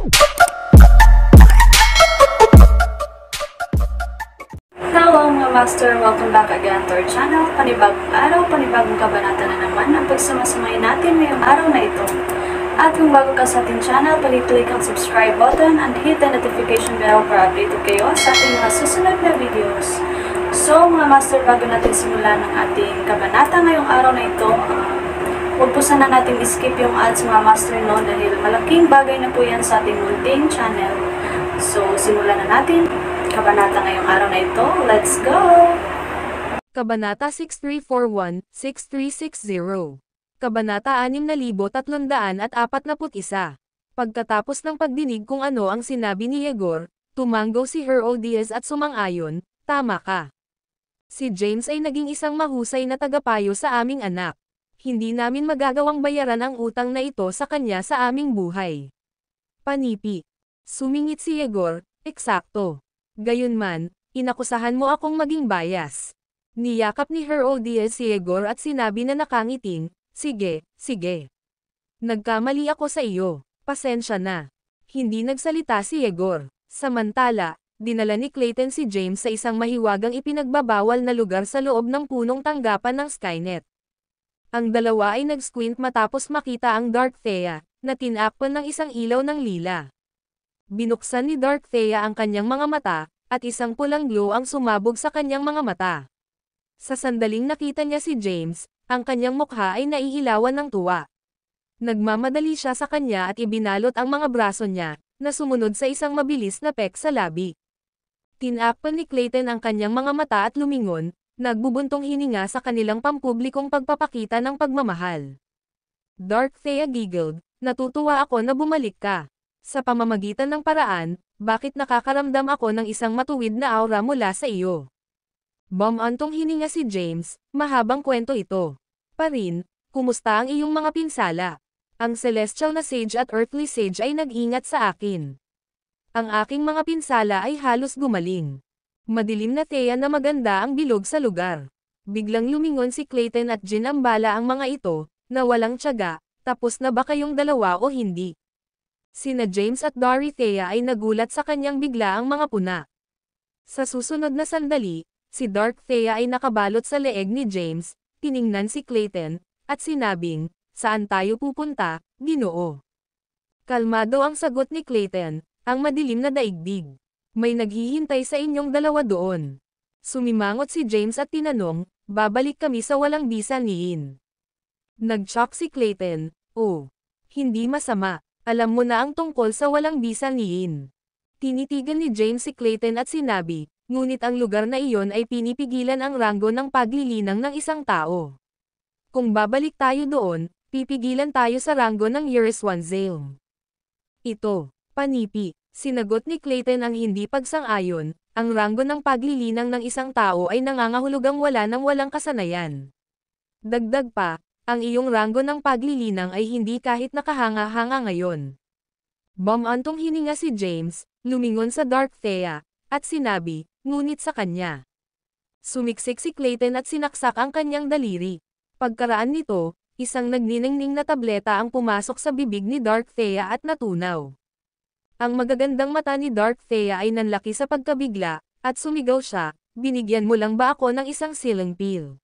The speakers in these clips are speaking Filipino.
Hello mga master! Welcome back again to our channel. Panibagong araw, panibagong kabanata na naman ang pagsamasamayin natin ngayong araw na ito. At kung bago ka sa ating channel, pag-click ang subscribe button and hit the notification bell para updated kayo sa ating mga susunod na videos. So mga master, bago natin simulan ang ating kabanata ngayong araw na ito, huwag po sana natin skip yung ads mga master no, dahil malaking bagay na po yan sa ating munting channel. So simulan na natin kabanata ngayong araw na ito. Let's go! Kabanata 6341-6360. Kabanata 6341. Pagkatapos ng pagdinig kung ano ang sinabi ni Yegor, tumanggaw si Herodias at sumang-ayon, tama ka. Si James ay naging isang mahusay na tagapayo sa aming anak. Hindi namin magagawang bayaran ang utang na ito sa kanya sa aming buhay. Panipi. Sumingit si Yegor, eksakto. Gayunman, inakusahan mo akong maging bias. Niyakap ni Herodias si Yegor at sinabi na nakangiting, sige, sige. Nagkamali ako sa iyo, pasensya na. Hindi nagsalita si Yegor. Samantala, dinala ni Clayton si James sa isang mahiwagang ipinagbabawal na lugar sa loob ng punong tanggapan ng Skynet. Ang dalawa ay nag-squint matapos makita ang Dark Thea, na tinakpan ng isang ilaw ng lila. Binuksan ni Dark Thea ang kanyang mga mata, at isang pulang glow ang sumabog sa kanyang mga mata. Sa sandaling nakita niya si James, ang kanyang mukha ay naihilawan ng tuwa. Nagmamadali siya sa kanya at ibinalot ang mga braso niya, na sumunod sa isang mabilis na pek sa labi. Tinakpan ni Clayton ang kanyang mga mata at lumingon, nagbubuntong hininga sa kanilang pampublikong pagpapakita ng pagmamahal. Dark Thea giggled, natutuwa ako na bumalik ka. Sa pamamagitan ng paraan, bakit nakakaramdam ako ng isang matuwid na aura mula sa iyo? Bumantong hininga si James, mahabang kwento ito. Parin, kumusta ang iyong mga pinsala? Ang celestial na sage at earthly sage ay nag-ingat sa akin. Ang aking mga pinsala ay halos gumaling. Madilim na Thea na maganda ang bilog sa lugar. Biglang lumingon si Clayton at ginambala ang mga ito, na walang tiyaga, tapos na ba kayong dalawa o hindi? Sina James at Dorothea ay nagulat sa kanyang biglaang mga puna. Sa susunod na sandali, si Dark Thea ay nakabalot sa leeg ni James, tiningnan si Clayton, at sinabing, saan tayo pupunta, Ginoo? Kalmado ang sagot ni Clayton, ang madilim na daigdig. May naghihintay sa inyong dalawa doon. Sumimangot si James at tinanong, babalik kami sa walang bisa niin. Nag-shock si Clayton, oh, hindi masama. Alam mo na ang tungkol sa walang bisa niin. Tinitigan ni James si Clayton at sinabi, ngunit ang lugar na iyon ay pinipigilan ang ranggo ng paglilinang ng isang tao. Kung babalik tayo doon, pipigilan tayo sa ranggo ng Yeriswanzale. Ito, panipi, sinagot ni Clayton ang hindi pagsang-ayon, ang ranggo ng paglilinang ng isang tao ay nangangahulugang wala ng walang kasanayan. Dagdag pa, ang iyong ranggo ng paglilinang ay hindi kahit nakahanga-hanga ngayon. Bumantong hininga si James, lumingon sa Dark Thea, at sinabi, ngunit sa kanya. Sumiksik si Clayton at sinaksak ang kanyang daliri. Pagkaraan nito, isang nagniningning na tableta ang pumasok sa bibig ni Dark Thea at natunaw. Ang magagandang mata ni Dark Thea ay nanlaki sa pagkabigla, at sumigaw siya, binigyan mo lang ba ako ng isang ceiling peel?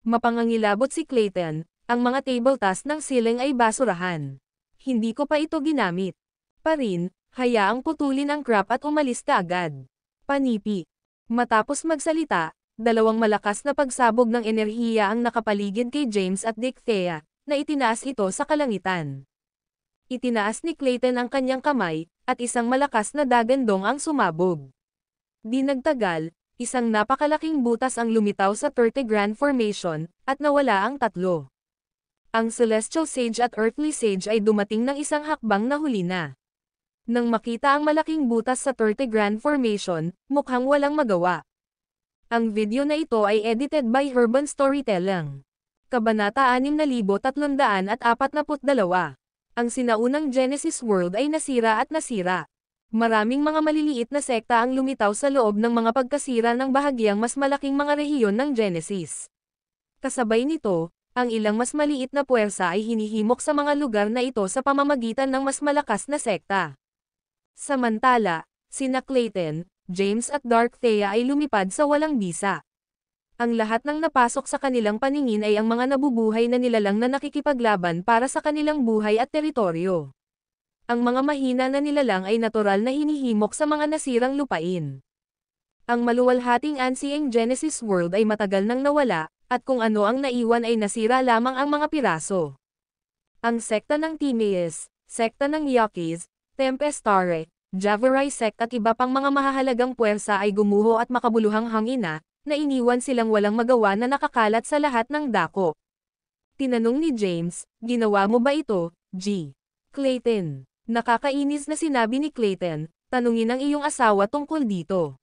Mapangangilabot si Clayton, ang mga table task ng ceiling ay basurahan. Hindi ko pa ito ginamit. Parin, hayaang putulin ang crap at umalis ka agad. Panipi. Matapos magsalita, dalawang malakas na pagsabog ng enerhiya ang nakapaligid kay James at Dick Thea, na itinaas ito sa kalangitan. Itinaas ni Clayton ang kanyang kamay, at isang malakas na dagandong ang sumabog. Di nagtagal, isang napakalaking butas ang lumitaw sa 30 Grand Formation, at nawala ang tatlo. Ang Celestial Sage at Earthly Sage ay dumating ng isang hakbang na huli na. Nang makita ang malaking butas sa 30 Grand Formation, mukhang walang magawa. Ang video na ito ay edited by Urban Storytelling. Kabanata 6342. Ang sinaunang Genesis World ay nasira at nasira. Maraming mga maliliit na sekta ang lumitaw sa loob ng mga pagkasira ng bahagyang mas malaking mga rehiyon ng Genesis. Kasabay nito, ang ilang mas maliit na puwersa ay hinihimok sa mga lugar na ito sa pamamagitan ng mas malakas na sekta. Samantala, sina Clayton, James at Dark Thea ay lumipad sa walang bisa. Ang lahat ng napasok sa kanilang paningin ay ang mga nabubuhay na nilalang na nakikipaglaban para sa kanilang buhay at teritoryo. Ang mga mahina na nilalang ay natural na hinihimok sa mga nasirang lupain. Ang maluwalhating Ancient Genesis World ay matagal nang nawala, at kung ano ang naiwan ay nasira lamang ang mga piraso. Ang sekta ng Timaeus, sekta ng Yakis, Tempestare, Javarai sect at iba pang mga mahahalagang puwersa ay gumuho at makabuluhang hangina, na iniwan silang walang magawa na nakakalat sa lahat ng dako. Tinanong ni James, ginawa mo ba ito, G. Clayton? Nakakainis na sinabi ni Clayton, tanungin ang iyong asawa tungkol dito.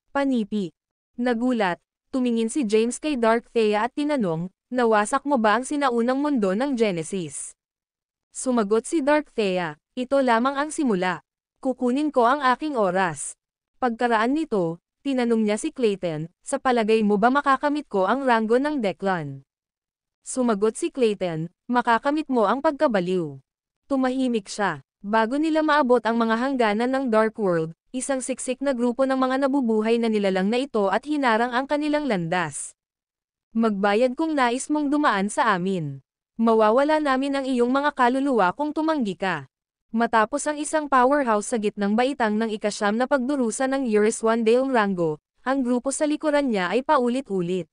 Panipi. Nagulat, tumingin si James kay Dark Thea at tinanong, nawasak mo ba ang sinaunang mundo ng Genesis? Sumagot si Dark Thea, ito lamang ang simula. Kukunin ko ang aking oras. Pagkaraan nito, tinanong niya si Clayton, sa palagay mo ba makakamit ko ang ranggo ng Declan? Sumagot si Clayton, makakamit mo ang pagkabaliw. Tumahimik siya. Bago nila maabot ang mga hangganan ng Dark World, isang siksik na grupo ng mga nabubuhay na nilalang na ito at hinarang ang kanilang landas. Magbayad kung nais mong dumaan sa amin. Mawawala namin ang iyong mga kaluluwa kung tumanggi ka. Matapos ang isang powerhouse sa gitnang baitang ng ikasyam na pagdurusa ng Uriswandale Rango, ang grupo sa likuran niya ay paulit-ulit.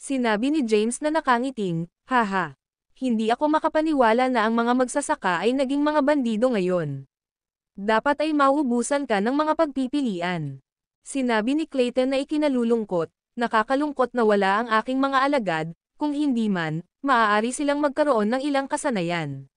Sinabi ni James na nakangiting, haha. Hindi ako makapaniwala na ang mga magsasaka ay naging mga bandido ngayon. Dapat ay mauubusan ka ng mga pagpipilian. Sinabi ni Clayton na ikinalulungkot, nakakalungkot na wala ang aking mga alagad, kung hindi man, maaari silang magkaroon ng ilang kasanayan.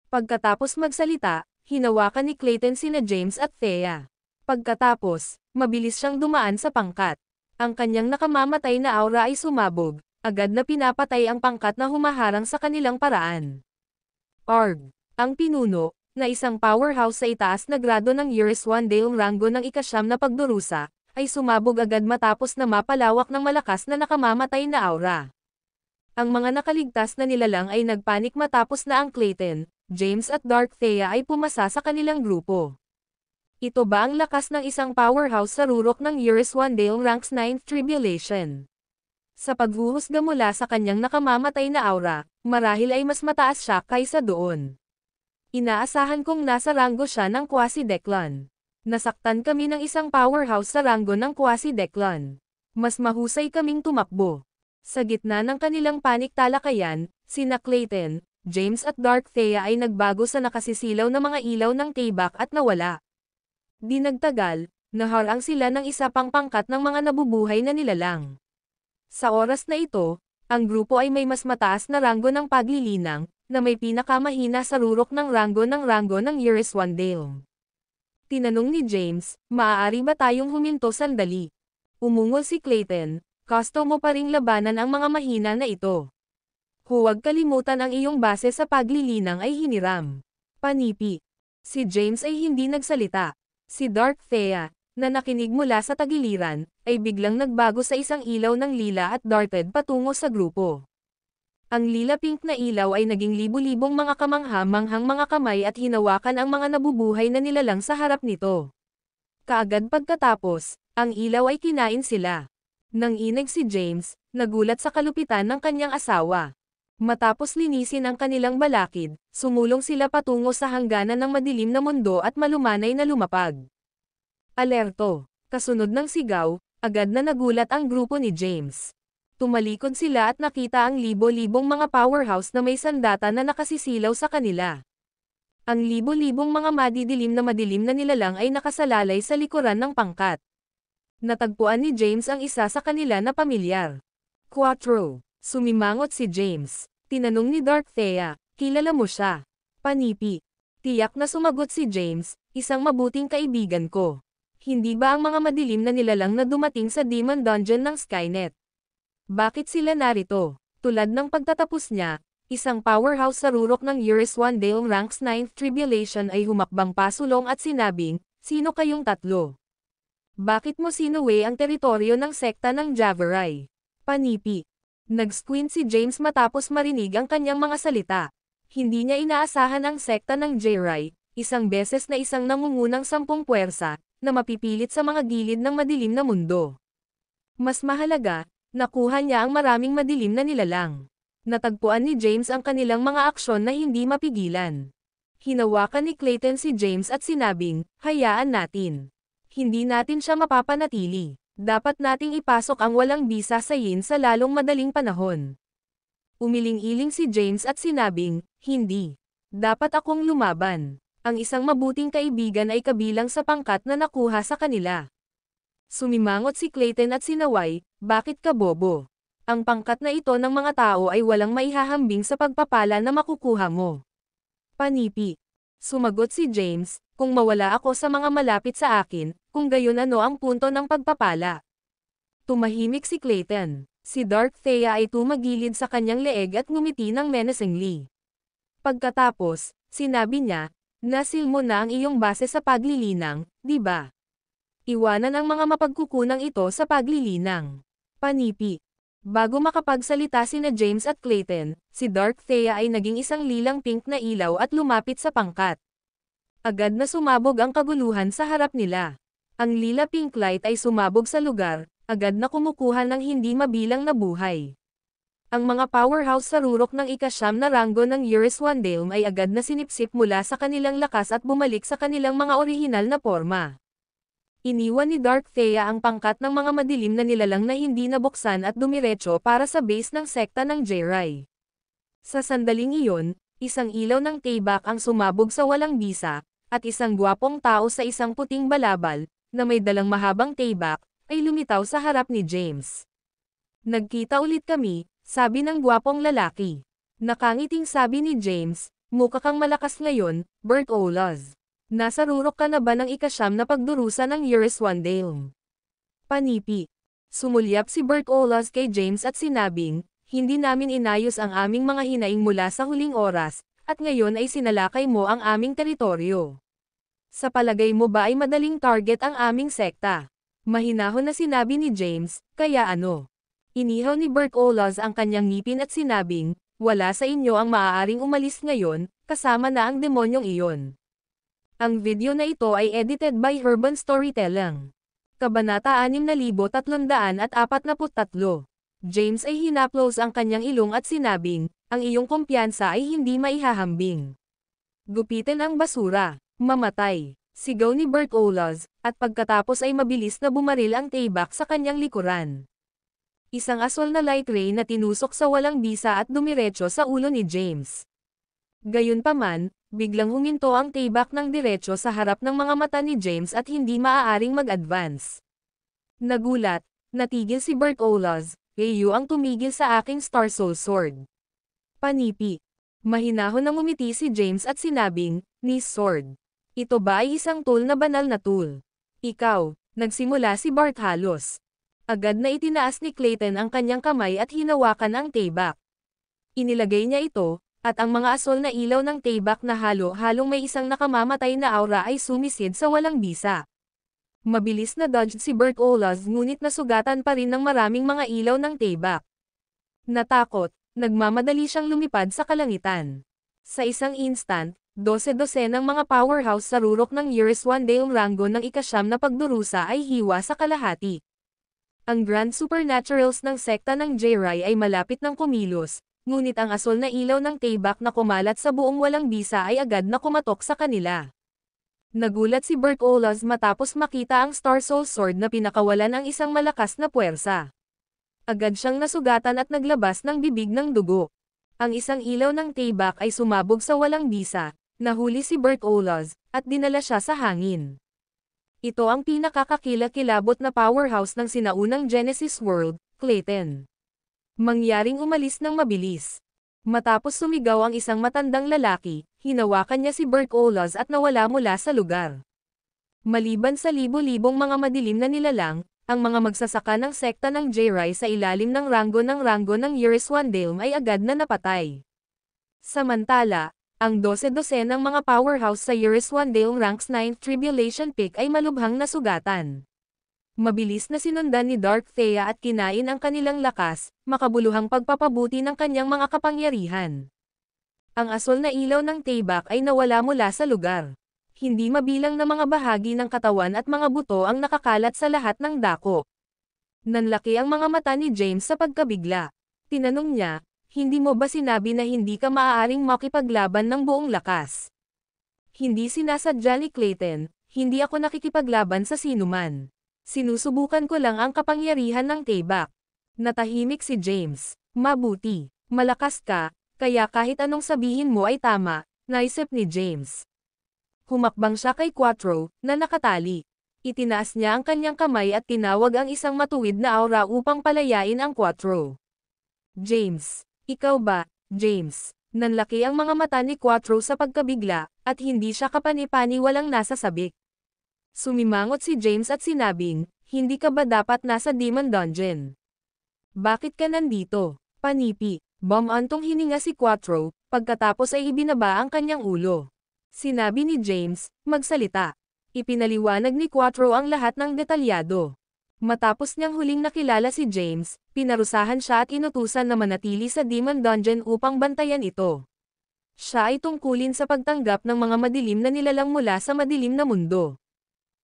Pagkatapos magsalita, hinawakan ni Clayton sina James at Thea. Pagkatapos, mabilis siyang dumaan sa pangkat. Ang kanyang nakamamatay na aura ay sumabog, agad na pinapatay ang pangkat na humaharang sa kanilang paraan. Arg! Ang pinuno, na isang powerhouse sa itaas na grado ng Uriswandale Rango ng ikasyam na pagdurusa, ay sumabog agad matapos na mapalawak ng malakas na nakamamatay na aura. Ang mga nakaligtas na nilalang ay nagpanik matapos na ang Clayton, James at Dark Thea ay pumasa sa kanilang grupo. Ito ba ang lakas ng isang powerhouse sa rurok ng Uriswandale Ranks 9th Tribulation? Sa paghuhusga mula sa kanyang nakamamatay na aura, marahil ay mas mataas siya kaysa doon. Inaasahan kong nasa ranggo siya ng Quasi-Declan. Nasaktan kami ng isang powerhouse sa ranggo ng Quasi-Declan. Mas mahusay kaming tumakbo. Sa gitna ng kanilang panik talakayan, sina Clayton, James at Dark Thea ay nagbago sa nakasisilaw na mga ilaw ng tibak at nawala. Di nagtagal, naharang sila ng isa pang pangkat ng mga nabubuhay na nilalang. Sa oras na ito, ang grupo ay may mas mataas na ranggo ng paglilinang, na may pinakamahina sa rurok ng ranggo ng Uriswandale. Tinanong ni James, maaari ba tayong huminto sandali? Umungol si Clayton, gusto mo pa ring labanan ang mga mahina na ito. Huwag kalimutan ang iyong base sa paglilinang ay hiniram. Panipi. Si James ay hindi nagsalita. Si Dark Thea, na nakinig mula sa tagiliran, ay biglang nagbago sa isang ilaw ng lila at darted patungo sa grupo. Ang lila-pink na ilaw ay naging libu-libong mga kamangha-manghang mga kamay at hinawakan ang mga nabubuhay na nilalang sa harap nito. Kaagad pagkatapos, ang ilaw ay kinain sila. Nang inig si James, nagulat sa kalupitan ng kanyang asawa. Matapos linisin ang kanilang balakid, sumulong sila patungo sa hangganan ng madilim na mundo at malumanay na lumapag. Alerto! Kasunod ng sigaw, agad na nagulat ang grupo ni James. Tumalikod sila at nakita ang libo-libong mga powerhouse na may sandata na nakasisilaw sa kanila. Ang libo-libong mga madilim na nilalang ay nakasalalay sa likuran ng pangkat. Natagpuan ni James ang isa sa kanila na pamilyar. Quattro. Sumimangot si James. Tinanong ni Dark Thea, kilala mo siya? Panipi. Tiyak na sumagot si James, isang mabuting kaibigan ko. Hindi ba ang mga madilim na nilalang na dumating sa Demon Dungeon ng Skynet? Bakit sila narito? Tulad ng pagtatapos niya, isang powerhouse sa rurok ng Uriswandale Ranks 9th Tribulation ay humakbang pasulong at sinabing, sino kayong tatlo? Bakit mo sinuwi ang teritoryo ng sekta ng Javarai? Panipi. Nag-squint si James matapos marinig ang kanyang mga salita. Hindi niya inaasahan ang sekta ng Javarai, Isang beses na isang nangungunang 10 puwersa, na mapipilit sa mga gilid ng madilim na mundo. Mas mahalaga, nakuha niya ang maraming madilim na nilalang. Natagpuan ni James ang kanilang mga aksyon na hindi mapigilan. Hinawakan ni Clayton si James at sinabing, hayaan natin. Hindi natin siya mapapanatili. Dapat nating ipasok ang walang bisa sa yin sa lalong madaling panahon. Umiling-iling si James at sinabing, hindi. Dapat akong lumaban. Ang isang mabuting kaibigan ay kabilang sa pangkat na nakuha sa kanila. Sumimangot si Clayton at sinaway, bakit ka bobo? Ang pangkat na ito ng mga tao ay walang maihahambing sa pagpapala na makukuha mo. Panipi. Sumagot si James, kung mawala ako sa mga malapit sa akin, kung gayon ano ang punto ng pagpapala. Tumahimik si Clayton. Si Dark Thea ay tumagilid sa kanyang leeg at ngumiti ng menacingly. Pagkatapos, sinabi niya, nasil mo na ang iyong base sa paglilinang, di ba? Iwanan ang mga mapagkukunang ito sa paglilinang. Panipi. Bago makapagsalita sina James at Clayton, si Dark Thea ay naging isang lilang pink na ilaw at lumapit sa pangkat. Agad na sumabog ang kaguluhan sa harap nila. Ang lila pink light ay sumabog sa lugar, agad na kumukuha ng hindi mabilang na buhay. Ang mga powerhouse sa rurok ng ika-9 na ranggo ng Euryswandelm ay agad na sinipsip mula sa kanilang lakas at bumalik sa kanilang mga orihinal na porma. Iniwan ni Dark Thea ang pangkat ng mga madilim na nilalang na hindi nabuksan at dumiretso para sa base ng sekta ng Jedi. Sa sandaling iyon, isang ilaw ng Tayback ang sumabog sa walang bisa, at isang gwapong tao sa isang puting balabal, na may dalang mahabang Tayback, ay lumitaw sa harap ni James. Nagkita ulit kami, sabi ng gwapong lalaki. Nakangiting sabi ni James, mukha kang malakas ngayon, Bert Olas. Nasa rurok ka na ba ng ika-9 na pagdurusa ng Euryswandelm? Panipi. Sumulyap si Bert Olas kay James at sinabing, hindi namin inayos ang aming mga hinaing mula sa huling oras, at ngayon ay sinalakay mo ang aming teritoryo. Sa palagay mo ba ay madaling target ang aming sekta? Mahinahon na sinabi ni James, kaya ano? Inihaw ni Bert Olas ang kanyang ngipin at sinabing, wala sa inyo ang maaaring umalis ngayon, kasama na ang demonyong iyon. Ang video na ito ay edited by Urban Storytelling. Kabanata 6343. James ay hinaplos ang kanyang ilong at sinabing, ang iyong kumpiyansa ay hindi maihahambing. Gupitin ang basura, mamatay, sigaw ni Bert Olas, at pagkatapos ay mabilis na bumaril ang Tayback sa kanyang likuran. Isang aswal na light ray na tinusok sa walang bisa at dumiretso sa ulo ni James. Gayunpaman, biglang huminto ang Tayback ng diretso sa harap ng mga mata ni James at hindi maaaring mag-advance. Nagulat, natigil si Bert Olas, kayo ang tumigil sa aking Star Soul Sword. Panipi. Mahinahon na ngumiti si James at sinabing, Nis Sword. Ito ba ay isang tool na banal na tool? Ikaw, nagsimula si Bart halos. Agad na itinaas ni Clayton ang kanyang kamay at hinawakan ang Tayback. Inilagay niya ito, at ang mga asol na ilaw ng Tayback na halo-halong may isang nakamamatay na aura ay sumisid sa walang bisa. Mabilis na dodge si Bert Olas ngunit nasugatan pa rin ng maraming mga ilaw ng Tayback. Natakot, nagmamadali siyang lumipad sa kalangitan. Sa isang instant, 12 ng mga powerhouse sa rurok ng Euryswandelm ranggo ng ika-9 na pagdurusa ay hiwa sa kalahati. Ang Grand Supernaturals ng sekta ng Jedi ay malapit ng kumilos, ngunit ang asol na ilaw ng Tayback na kumalat sa buong walang bisa ay agad na kumatok sa kanila. Nagulat si Bert Olas matapos makita ang Star Soul Sword na pinakawalan ang isang malakas na puwersa. Agad siyang nasugatan at naglabas ng bibig ng dugo. Ang isang ilaw ng Tayback ay sumabog sa walang bisa, nahuli si Bert Olas, at dinala siya sa hangin. Ito ang pinakakakilakilabot na powerhouse ng sinaunang Genesis World, Clayton. Mangyaring umalis ng mabilis. Matapos sumigaw ang isang matandang lalaki, hinawakan niya si Bert Olas at nawala mula sa lugar. Maliban sa libo-libong mga madilim na nilalang, ang mga magsasaka ng sekta ng Jedi sa ilalim ng ranggo ng Euryswandelm ay agad na napatay. Samantala, ang 12 ng mga powerhouse sa Euryswandelm Ranks 9th Tribulation Peak ay malubhang nasugatan. Mabilis na sinundan ni Dark Thea at kinain ang kanilang lakas, makabuluhang pagpapabuti ng kanyang mga kapangyarihan. Ang asol na ilaw ng Tayback ay nawala mula sa lugar. Hindi mabilang na mga bahagi ng katawan at mga buto ang nakakalat sa lahat ng dako. Nanlaki ang mga mata ni James sa pagkabigla. Tinanong niya, hindi mo ba sinabi na hindi ka maaaring makipaglaban ng buong lakas? Hindi sinasadya ni Clayton, hindi ako nakikipaglaban sa sinuman. Sinusubukan ko lang ang kapangyarihan ng tebak. Natahimik si James. Mabuti, malakas ka, kaya kahit anong sabihin mo ay tama, naisip ni James. Humakbang siya kay Quattro, na nakatali. Itinaas niya ang kanyang kamay at tinawag ang isang matuwid na aura upang palayain ang Quattro. James, ikaw ba, James? Nanlaki ang mga mata ni Quattro sa pagkabigla, at hindi siya kapani-paniwalang nasa sabik. Sumimangot si James at sinabing, hindi ka ba dapat nasa Demon Dungeon? Bakit ka nandito? Panipi, bumantong hininga si Quattro, pagkatapos ay ibinaba ang kanyang ulo. Sinabi ni James, magsalita. Ipinaliwanag ni Quattro ang lahat ng detalyado. Matapos niyang huling nakilala si James, pinarusahan siya at inutusan na manatili sa Demon Dungeon upang bantayan ito. Siya ay tungkulin sa pagtanggap ng mga madilim na nilalang mula sa madilim na mundo.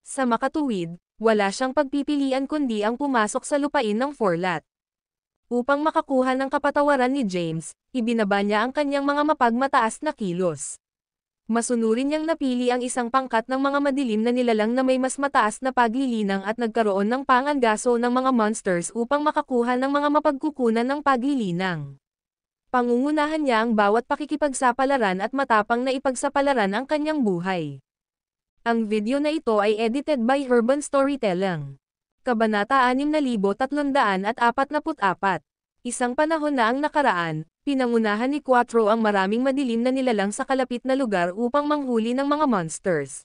Sa makatuwid, wala siyang pagpipilian kundi ang pumasok sa lupain ng Forlat. Upang makakuha ng kapatawaran ni James, ibinaba niya ang kanyang mga mapagmataas na kilos. Masunurin niyang napili ang isang pangkat ng mga madilim na nilalang na may mas mataas na paglilinang at nagkaroon ng pangangaso ng mga monsters upang makakuha ng mga mapagkukunan ng paglilinang. Pangungunahan niya ang bawat pakikipagsapalaran at matapang na ipagsapalaran ang kanyang buhay. Ang video na ito ay edited by Urban Storytelling. Kabanata 6344. Isang panahon na ang nakaraan, pinangunahan ni Quattro ang maraming madilim na nilalang sa kalapit na lugar upang manghuli ng mga monsters.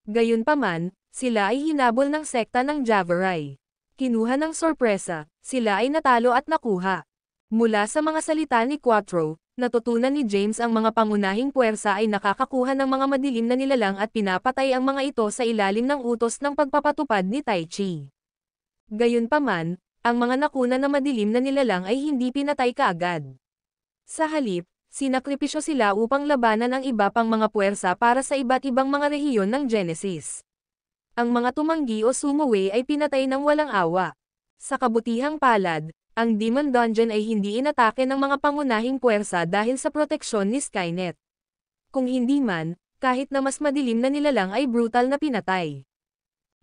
Gayunpaman, sila ay hinabol ng sekta ng Javarai. Kinuha ng sorpresa, sila ay natalo at nakuha. Mula sa mga salita ni Quattro, natutunan ni James ang mga pangunahing puwersa ay nakakakuha ng mga madilim na nilalang at pinapatay ang mga ito sa ilalim ng utos ng pagpapatupad ni Tai Chi. Gayunpaman, ang mga nakuna na madilim na nilalang ay hindi pinatay kaagad. Sa halip, sinakripisyo sila upang labanan ang iba pang mga puwersa para sa iba't ibang mga rehiyon ng Genesis. Ang mga tumanggi o sumuway ay pinatay ng walang awa. Sa kabutihang palad, ang Demon Dungeon ay hindi inatake ng mga pangunahing puwersa dahil sa proteksyon ni Skynet. Kung hindi man, kahit na mas madilim na nilalang ay brutal na pinatay.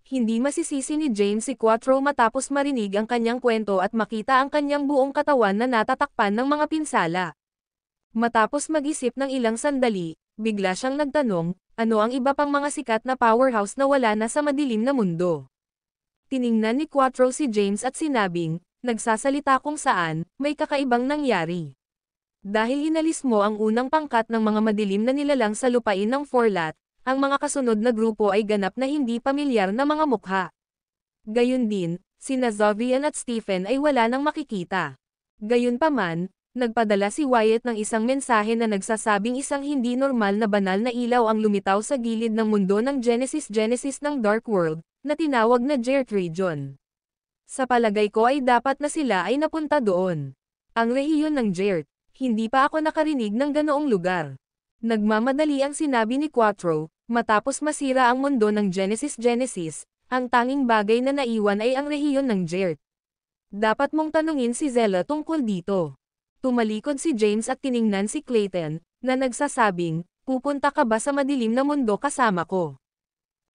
Hindi masisisi ni James si Quattro matapos marinig ang kanyang kwento at makita ang kanyang buong katawan na natatakpan ng mga pinsala. Matapos mag-isip ng ilang sandali, bigla siyang nagtanong, ano ang iba pang mga sikat na powerhouse na wala na sa madilim na mundo? Tiningnan ni Quattro si James at sinabing, nagsasalita kung saan, may kakaibang nangyari. Dahil inalis mo ang unang pangkat ng mga madilim na nilalang sa lupain ng Forlat, ang mga kasunod na grupo ay ganap na hindi pamilyar na mga mukha. Gayun din, sina Zovian at Stephen ay wala nang makikita. Gayunpaman, nagpadala si Wyatt ng isang mensahe na nagsasabing isang hindi normal na banal na ilaw ang lumitaw sa gilid ng mundo ng Genesis ng Dark World, na tinawag na Jert Region. Sa palagay ko ay dapat na sila ay napunta doon. Ang rehiyon ng Jert, hindi pa ako nakarinig ng ganoong lugar. Nagmamadali ang sinabi ni Quattro, matapos masira ang mundo ng Genesis, ang tanging bagay na naiwan ay ang rehiyon ng Jert. Dapat mong tanungin si Zella tungkol dito. Tumalikod si James at tiningnan si Clayton, na nagsasabing, pupunta ka ba sa madilim na mundo kasama ko?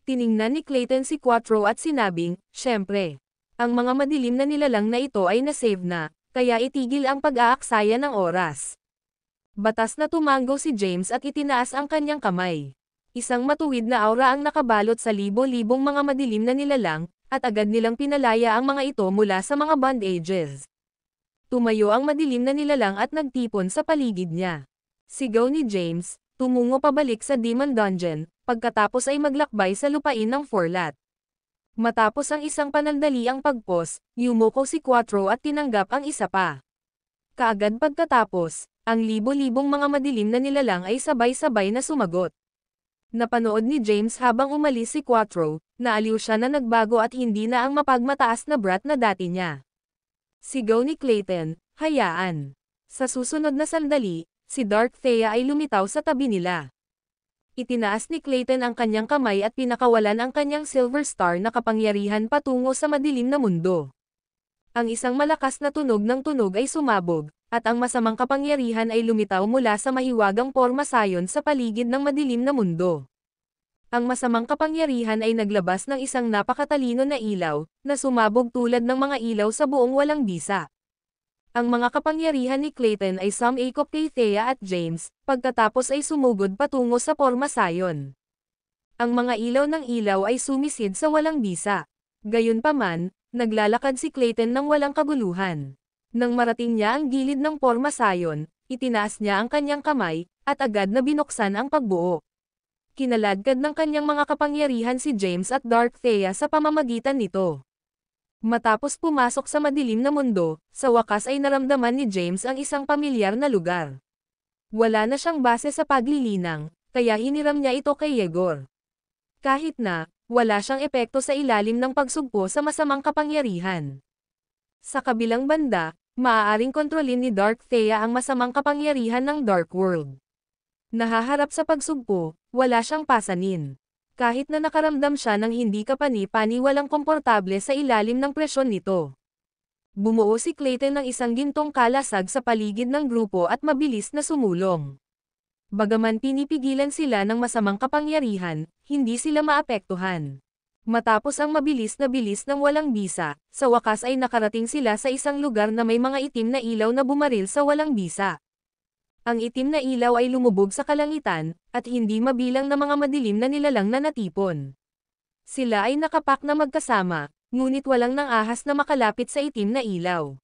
Tiningnan ni Clayton si Quattro at sinabing, syempre. Ang mga madilim na nilalang na ito ay nasave na, kaya itigil ang pag-aaksaya ng oras. Batas na tumango si James at itinaas ang kanyang kamay. Isang matuwid na aura ang nakabalot sa libo-libong mga madilim na nilalang, at agad nilang pinalaya ang mga ito mula sa mga bondages. Tumayo ang madilim na nilalang at nagtipon sa paligid niya. Sigaw ni James, tumungo pabalik sa Demon Dungeon, pagkatapos ay maglakbay sa lupain ng Forlat. Matapos ang isang panandaliang pagpos, yumuko si Quattro at tinanggap ang isa pa. Kaagad pagkatapos, ang libo-libong mga madilim na nilalang ay sabay-sabay na sumagot. Napanood ni James habang umalis si Quattro, naaliw siya na nagbago at hindi na ang mapagmataas na brat na dati niya. Sigaw ni Clayton, hayaan. Sa susunod na sandali, si Dark Thea ay lumitaw sa tabi nila. Itinaas ni Clayton ang kanyang kamay at pinakawalan ang kanyang Silver Star na kapangyarihan patungo sa madilim na mundo. Ang isang malakas na tunog ng tunog ay sumabog, at ang masamang kapangyarihan ay lumitaw mula sa mahiwagang porma sayon sa paligid ng madilim na mundo. Ang masamang kapangyarihan ay naglabas ng isang napakatalino na ilaw, na sumabog tulad ng mga ilaw sa buong walang bisa. Ang mga kapangyarihan ni Clayton ay sumakop kay Thea at James, pagkatapos ay sumugod patungo sa porma sayon. Ang mga ilaw ng ilaw ay sumisid sa walang bisa. Gayunpaman, naglalakad si Clayton ng walang kaguluhan. Nang marating niya ang gilid ng porma sayon, itinaas niya ang kanyang kamay, at agad na binuksan ang pagbuo. Kinaladkad ng kanyang mga kapangyarihan si James at Dark Thea sa pamamagitan nito. Matapos pumasok sa madilim na mundo, sa wakas ay naramdaman ni James ang isang pamilyar na lugar. Wala na siyang base sa paglilinang, kaya hiniram niya ito kay Yegor. Kahit na, wala siyang epekto sa ilalim ng pagsugpo sa masamang kapangyarihan. Sa kabilang banda, maaaring kontrolin ni Dark Thea ang masamang kapangyarihan ng Dark World. Nahaharap sa pagsugpo, wala siyang pasanin. Kahit na nakaramdam siya ng hindi kapani-pani walang komportable sa ilalim ng presyon nito. Bumuo si Clayton ng isang gintong kalasag sa paligid ng grupo at mabilis na sumulong. Bagaman pinipigilan sila ng masamang kapangyarihan, hindi sila maapektuhan. Matapos ang mabilis na bilis ng walang bisa, sa wakas ay nakarating sila sa isang lugar na may mga itim na ilaw na bumaril sa walang bisa. Ang itim na ilaw ay lumubog sa kalangitan, at hindi mabilang na mga madilim na nilalang na natipon. Sila ay nakapak na magkasama, ngunit walang nang ahas na makalapit sa itim na ilaw.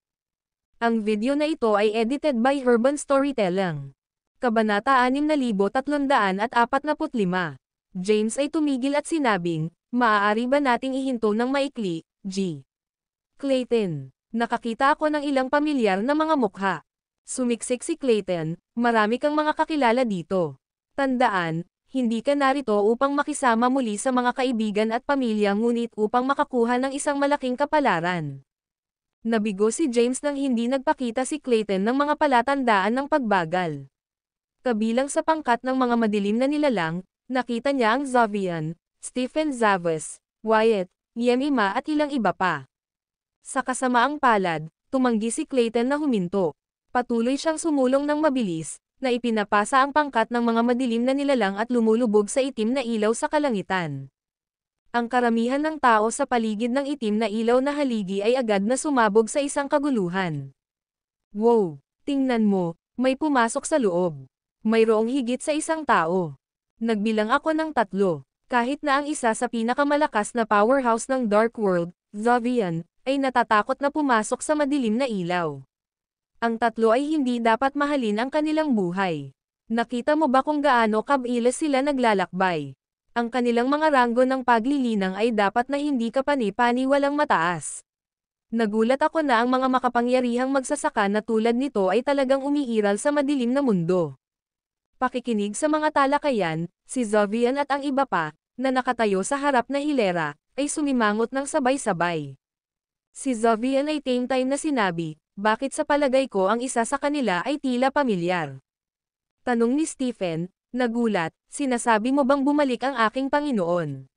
Ang video na ito ay edited by Urban Storytelling. Kabanata 6345. James ay tumigil at sinabing, "Maaari ba nating ihinto ng maikli, G. Clayton? Nakakita ako ng ilang pamilyar na mga mukha." Sumiksik si Clayton, "Marami kang mga kakilala dito. Tandaan, hindi ka narito upang makisama muli sa mga kaibigan at pamilya ngunit upang makakuha ng isang malaking kapalaran." Nabigo si James nang hindi nagpakita si Clayton ng mga palatandaan ng pagbagal. Kabilang sa pangkat ng mga madilim na nilalang, nakita niya ang Zovian, Stephen Zavas, Wyatt, Yemima at ilang iba pa. Sa kasamaang palad, tumanggi si Clayton na huminto. Patuloy siyang sumulong ng mabilis, na ipinapasa ang pangkat ng mga madilim na nilalang at lumulubog sa itim na ilaw sa kalangitan. Ang karamihan ng tao sa paligid ng itim na ilaw na haligi ay agad na sumabog sa isang kaguluhan. "Wow! Tingnan mo, may pumasok sa loob. Mayroong higit sa isang tao." Nagbilang ako ng 3. Kahit na ang isa sa pinakamalakas na powerhouse ng Dark World, Zovian, ay natatakot na pumasok sa madilim na ilaw. Ang 3 ay hindi dapat mahalin ang kanilang buhay. Nakita mo ba kung gaano kabilis sila naglalakbay? Ang kanilang mga ranggo ng paglilinang ay dapat na hindi kapani-pani walang mataas. Nagulat ako na ang mga makapangyarihang magsasaka na tulad nito ay talagang umiiral sa madilim na mundo. Pakikinig sa mga talakayan, si Zovian at ang iba pa, na nakatayo sa harap na hilera, ay sumimangot ng sabay-sabay. Si Zovian ay tame time na sinabi, "Bakit sa palagay ko ang isa sa kanila ay tila pamilyar?" Tanong ni Stephen, nagulat, "Sinasabi mo bang bumalik ang aking Panginoon?"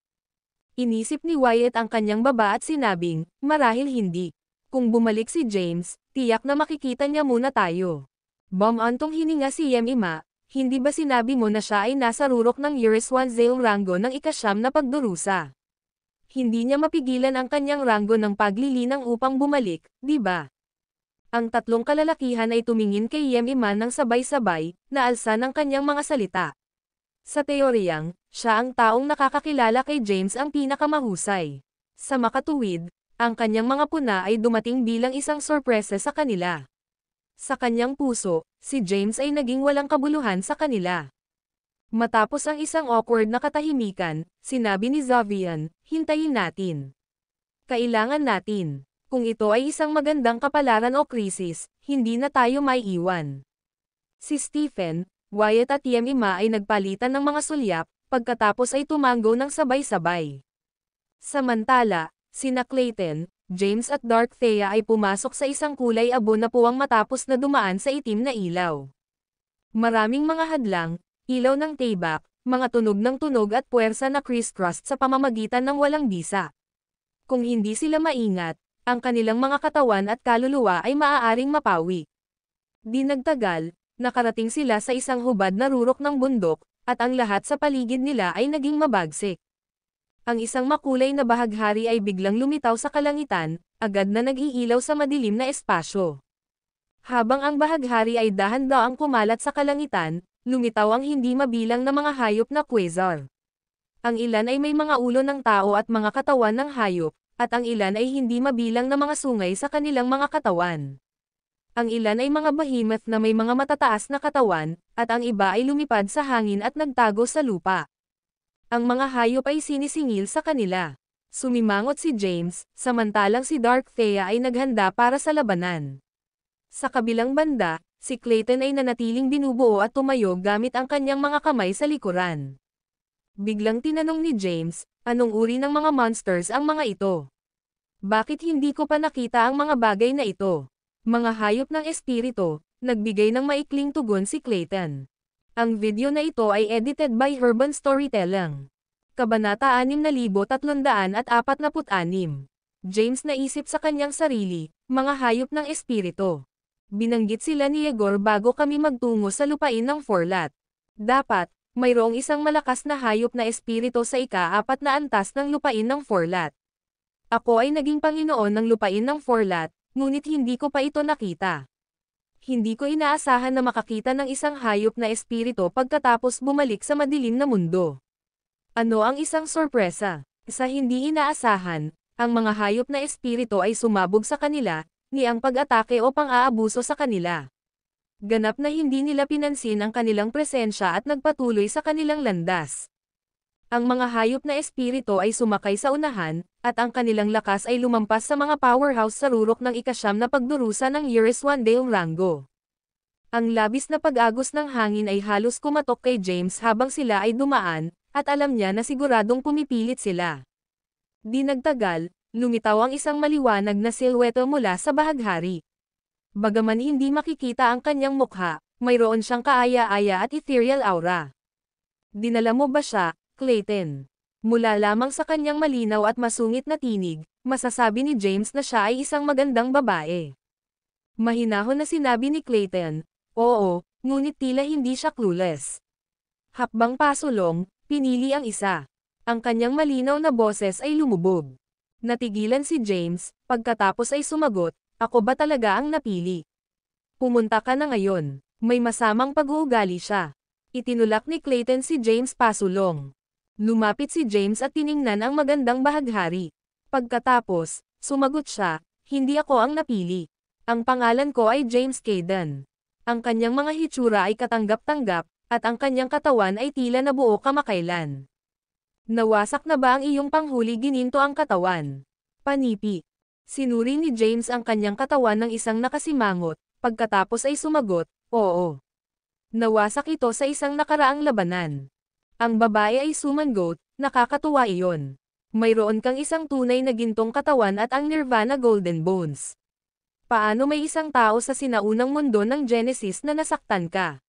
Inisip ni Wyatt ang kanyang baba at sinabing, "Marahil hindi. Kung bumalik si James, tiyak na makikita niya muna tayo." Bumantong hininga si Yemima, "Hindi ba sinabi mo na siya ay nasa rurok ng Uriswanzale Rango ng ika-9 na pagdurusa? Hindi niya mapigilan ang kanyang ranggo ng paglilinang upang bumalik, di ba?" Ang 3 kalalakihan ay tumingin kay Yemima ng sabay-sabay, naalsa ng kanyang mga salita. Sa teoryang, siya ang taong nakakakilala kay James ang pinakamahusay. Sa makatuwid, ang kanyang mga puna ay dumating bilang isang sorpresa sa kanila. Sa kanyang puso, si James ay naging walang kabuluhan sa kanila. Matapos ang isang awkward na katahimikan, sinabi ni Zovian, "Hintayin natin. Kailangan natin. Kung ito ay isang magandang kapalaran o krisis, hindi na tayo maiiwan." Si Stephen, Wyatt at Yemima ay nagpalitan ng mga sulyap, pagkatapos ay tumango ng sabay-sabay. Samantala, sina Clayton, James at Dark Thea ay pumasok sa isang kulay abo na puwang matapos na dumaan sa itim na ilaw. Maraming mga hadlang, ilaw ng taybak, mga tunog ng tunog at puwersa na crisscrossed sa pamamagitan ng walang bisa. Kung hindi sila maingat, ang kanilang mga katawan at kaluluwa ay maaaring mapawi. Di nagtagal, nakarating sila sa isang hubad na rurok ng bundok, at ang lahat sa paligid nila ay naging mabagsik. Ang isang makulay na bahaghari ay biglang lumitaw sa kalangitan, agad na nag-iilaw sa madilim na espasyo. Habang ang bahaghari ay dahan-daang kumalat sa kalangitan, lumitaw ang hindi mabilang na mga hayop na quasar. Ang ilan ay may mga ulo ng tao at mga katawan ng hayop, at ang ilan ay hindi mabilang na mga sungay sa kanilang mga katawan. Ang ilan ay mga behemoth na may mga matataas na katawan, at ang iba ay lumipad sa hangin at nagtago sa lupa. Ang mga hayop ay sinisingil sa kanila. Sumimangot si James, samantalang si Dark Thea ay naghanda para sa labanan. Sa kabilang banda, si Clayton ay nanatiling binubuo at tumayo gamit ang kanyang mga kamay sa likuran. Biglang tinanong ni James, anong uri ng mga monsters ang mga ito? Bakit hindi ko pa nakita ang mga bagay na ito? Mga hayop ng espiritu, nagbigay ng maikling tugon si Clayton. Ang video na ito ay edited by Urban Storytelling. Kabanata 6346. James naisip sa kanyang sarili, mga hayop ng espiritu. Binanggit sila ni Yegor bago kami magtungo sa lupain ng Forlat. Dapat, mayroong isang malakas na hayop na espiritu sa ika-4 na antas ng lupain ng Forlat. Ako ay naging Panginoon ng lupain ng Forlat, ngunit hindi ko pa ito nakita. Hindi ko inaasahan na makakita ng isang hayop na espiritu pagkatapos bumalik sa madilim na mundo. Ano ang isang sorpresa? Sa hindi inaasahan, ang mga hayop na espiritu ay sumabog sa kanila, ni ang pag-atake o pang-aabuso sa kanila. Ganap na hindi nila pinansin ang kanilang presensya at nagpatuloy sa kanilang landas. Ang mga hayop na espiritu ay sumakay sa unahan, at ang kanilang lakas ay lumampas sa mga powerhouse sa rurok ng ika-9 na pagdurusa ng Iriswandale Rango. Ang labis na pag-agos ng hangin ay halos kumatok kay James habang sila ay dumaan, at alam niya na siguradong pumipilit sila. Di nagtagal, lumitaw ang isang maliwanag na silhouette mula sa bahaghari. Bagaman hindi makikita ang kanyang mukha, mayroon siyang kaaya-aya at ethereal aura. Dinala mo ba siya, Clayton? Mula lamang sa kanyang malinaw at masungit na tinig, masasabi ni James na siya ay isang magandang babae. Mahinahon na sinabi ni Clayton, oo, ngunit tila hindi siya clueless. Hakbang pasulong, pinili ang isa. Ang kanyang malinaw na boses ay lumubog. Natigilan si James, pagkatapos ay sumagot, ako ba talaga ang napili? Pumunta ka na ngayon, may masamang pag-uugali siya. Itinulak ni Clayton si James pasulong. Lumapit si James at tiningnan ang magandang bahaghari. Pagkatapos, sumagot siya, hindi ako ang napili. Ang pangalan ko ay James Caden. Ang kanyang mga hitsura ay katanggap-tanggap, at ang kanyang katawan ay tila nabuo kamakailan. Nawasak na ba ang iyong panghuli gininto ang katawan? Panipi. Sinuri ni James ang kanyang katawan ng isang nakasimangot, pagkatapos ay sumagot, oo. Nawasak ito sa isang nakaraang labanan. Ang babae ay sumangot, nakakatuwa iyon. Mayroon kang isang tunay na gintong katawan at ang Nirvana Golden Bones. Paano may isang tao sa sinaunang mundo ng Genesis na nasaktan ka?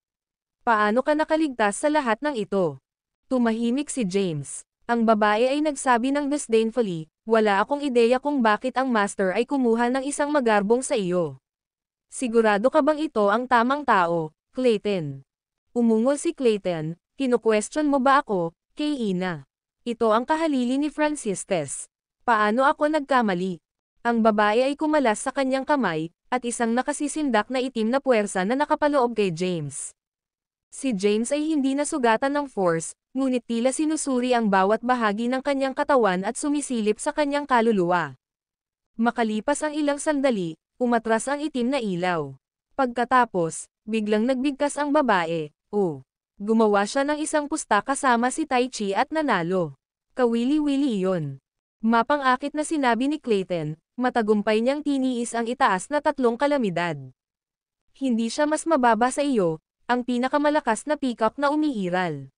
Paano ka nakaligtas sa lahat ng ito? Tumahimik si James. Ang babae ay nagsabi ng disdainfully, wala akong ideya kung bakit ang master ay kumuha ng isang magarbong sa iyo. Sigurado ka bang ito ang tamang tao, Clayton? Umungol si Clayton, kinu-question mo ba ako, kay Ina? Ito ang kahalili ni Francistes. Paano ako nagkamali? Ang babae ay kumalas sa kanyang kamay, at isang nakasisindak na itim na puwersa na nakapaloob kay James. Si James ay hindi nasugatan ng force, ngunit tila sinusuri ang bawat bahagi ng kanyang katawan at sumisilip sa kanyang kaluluwa. Makalipas ang ilang sandali, umatras ang itim na ilaw. Pagkatapos, biglang nagbigkas ang babae, gumawa siya ng isang pusta kasama si Tai Chi at nanalo. Kawili-wili iyon. Mapang-akit na sinabi ni Clayton, matagumpay niyang tiniis ang itaas na 3 kalamidad. Hindi siya mas mababa sa iyo, ang pinakamalakas na peacock na umiiral.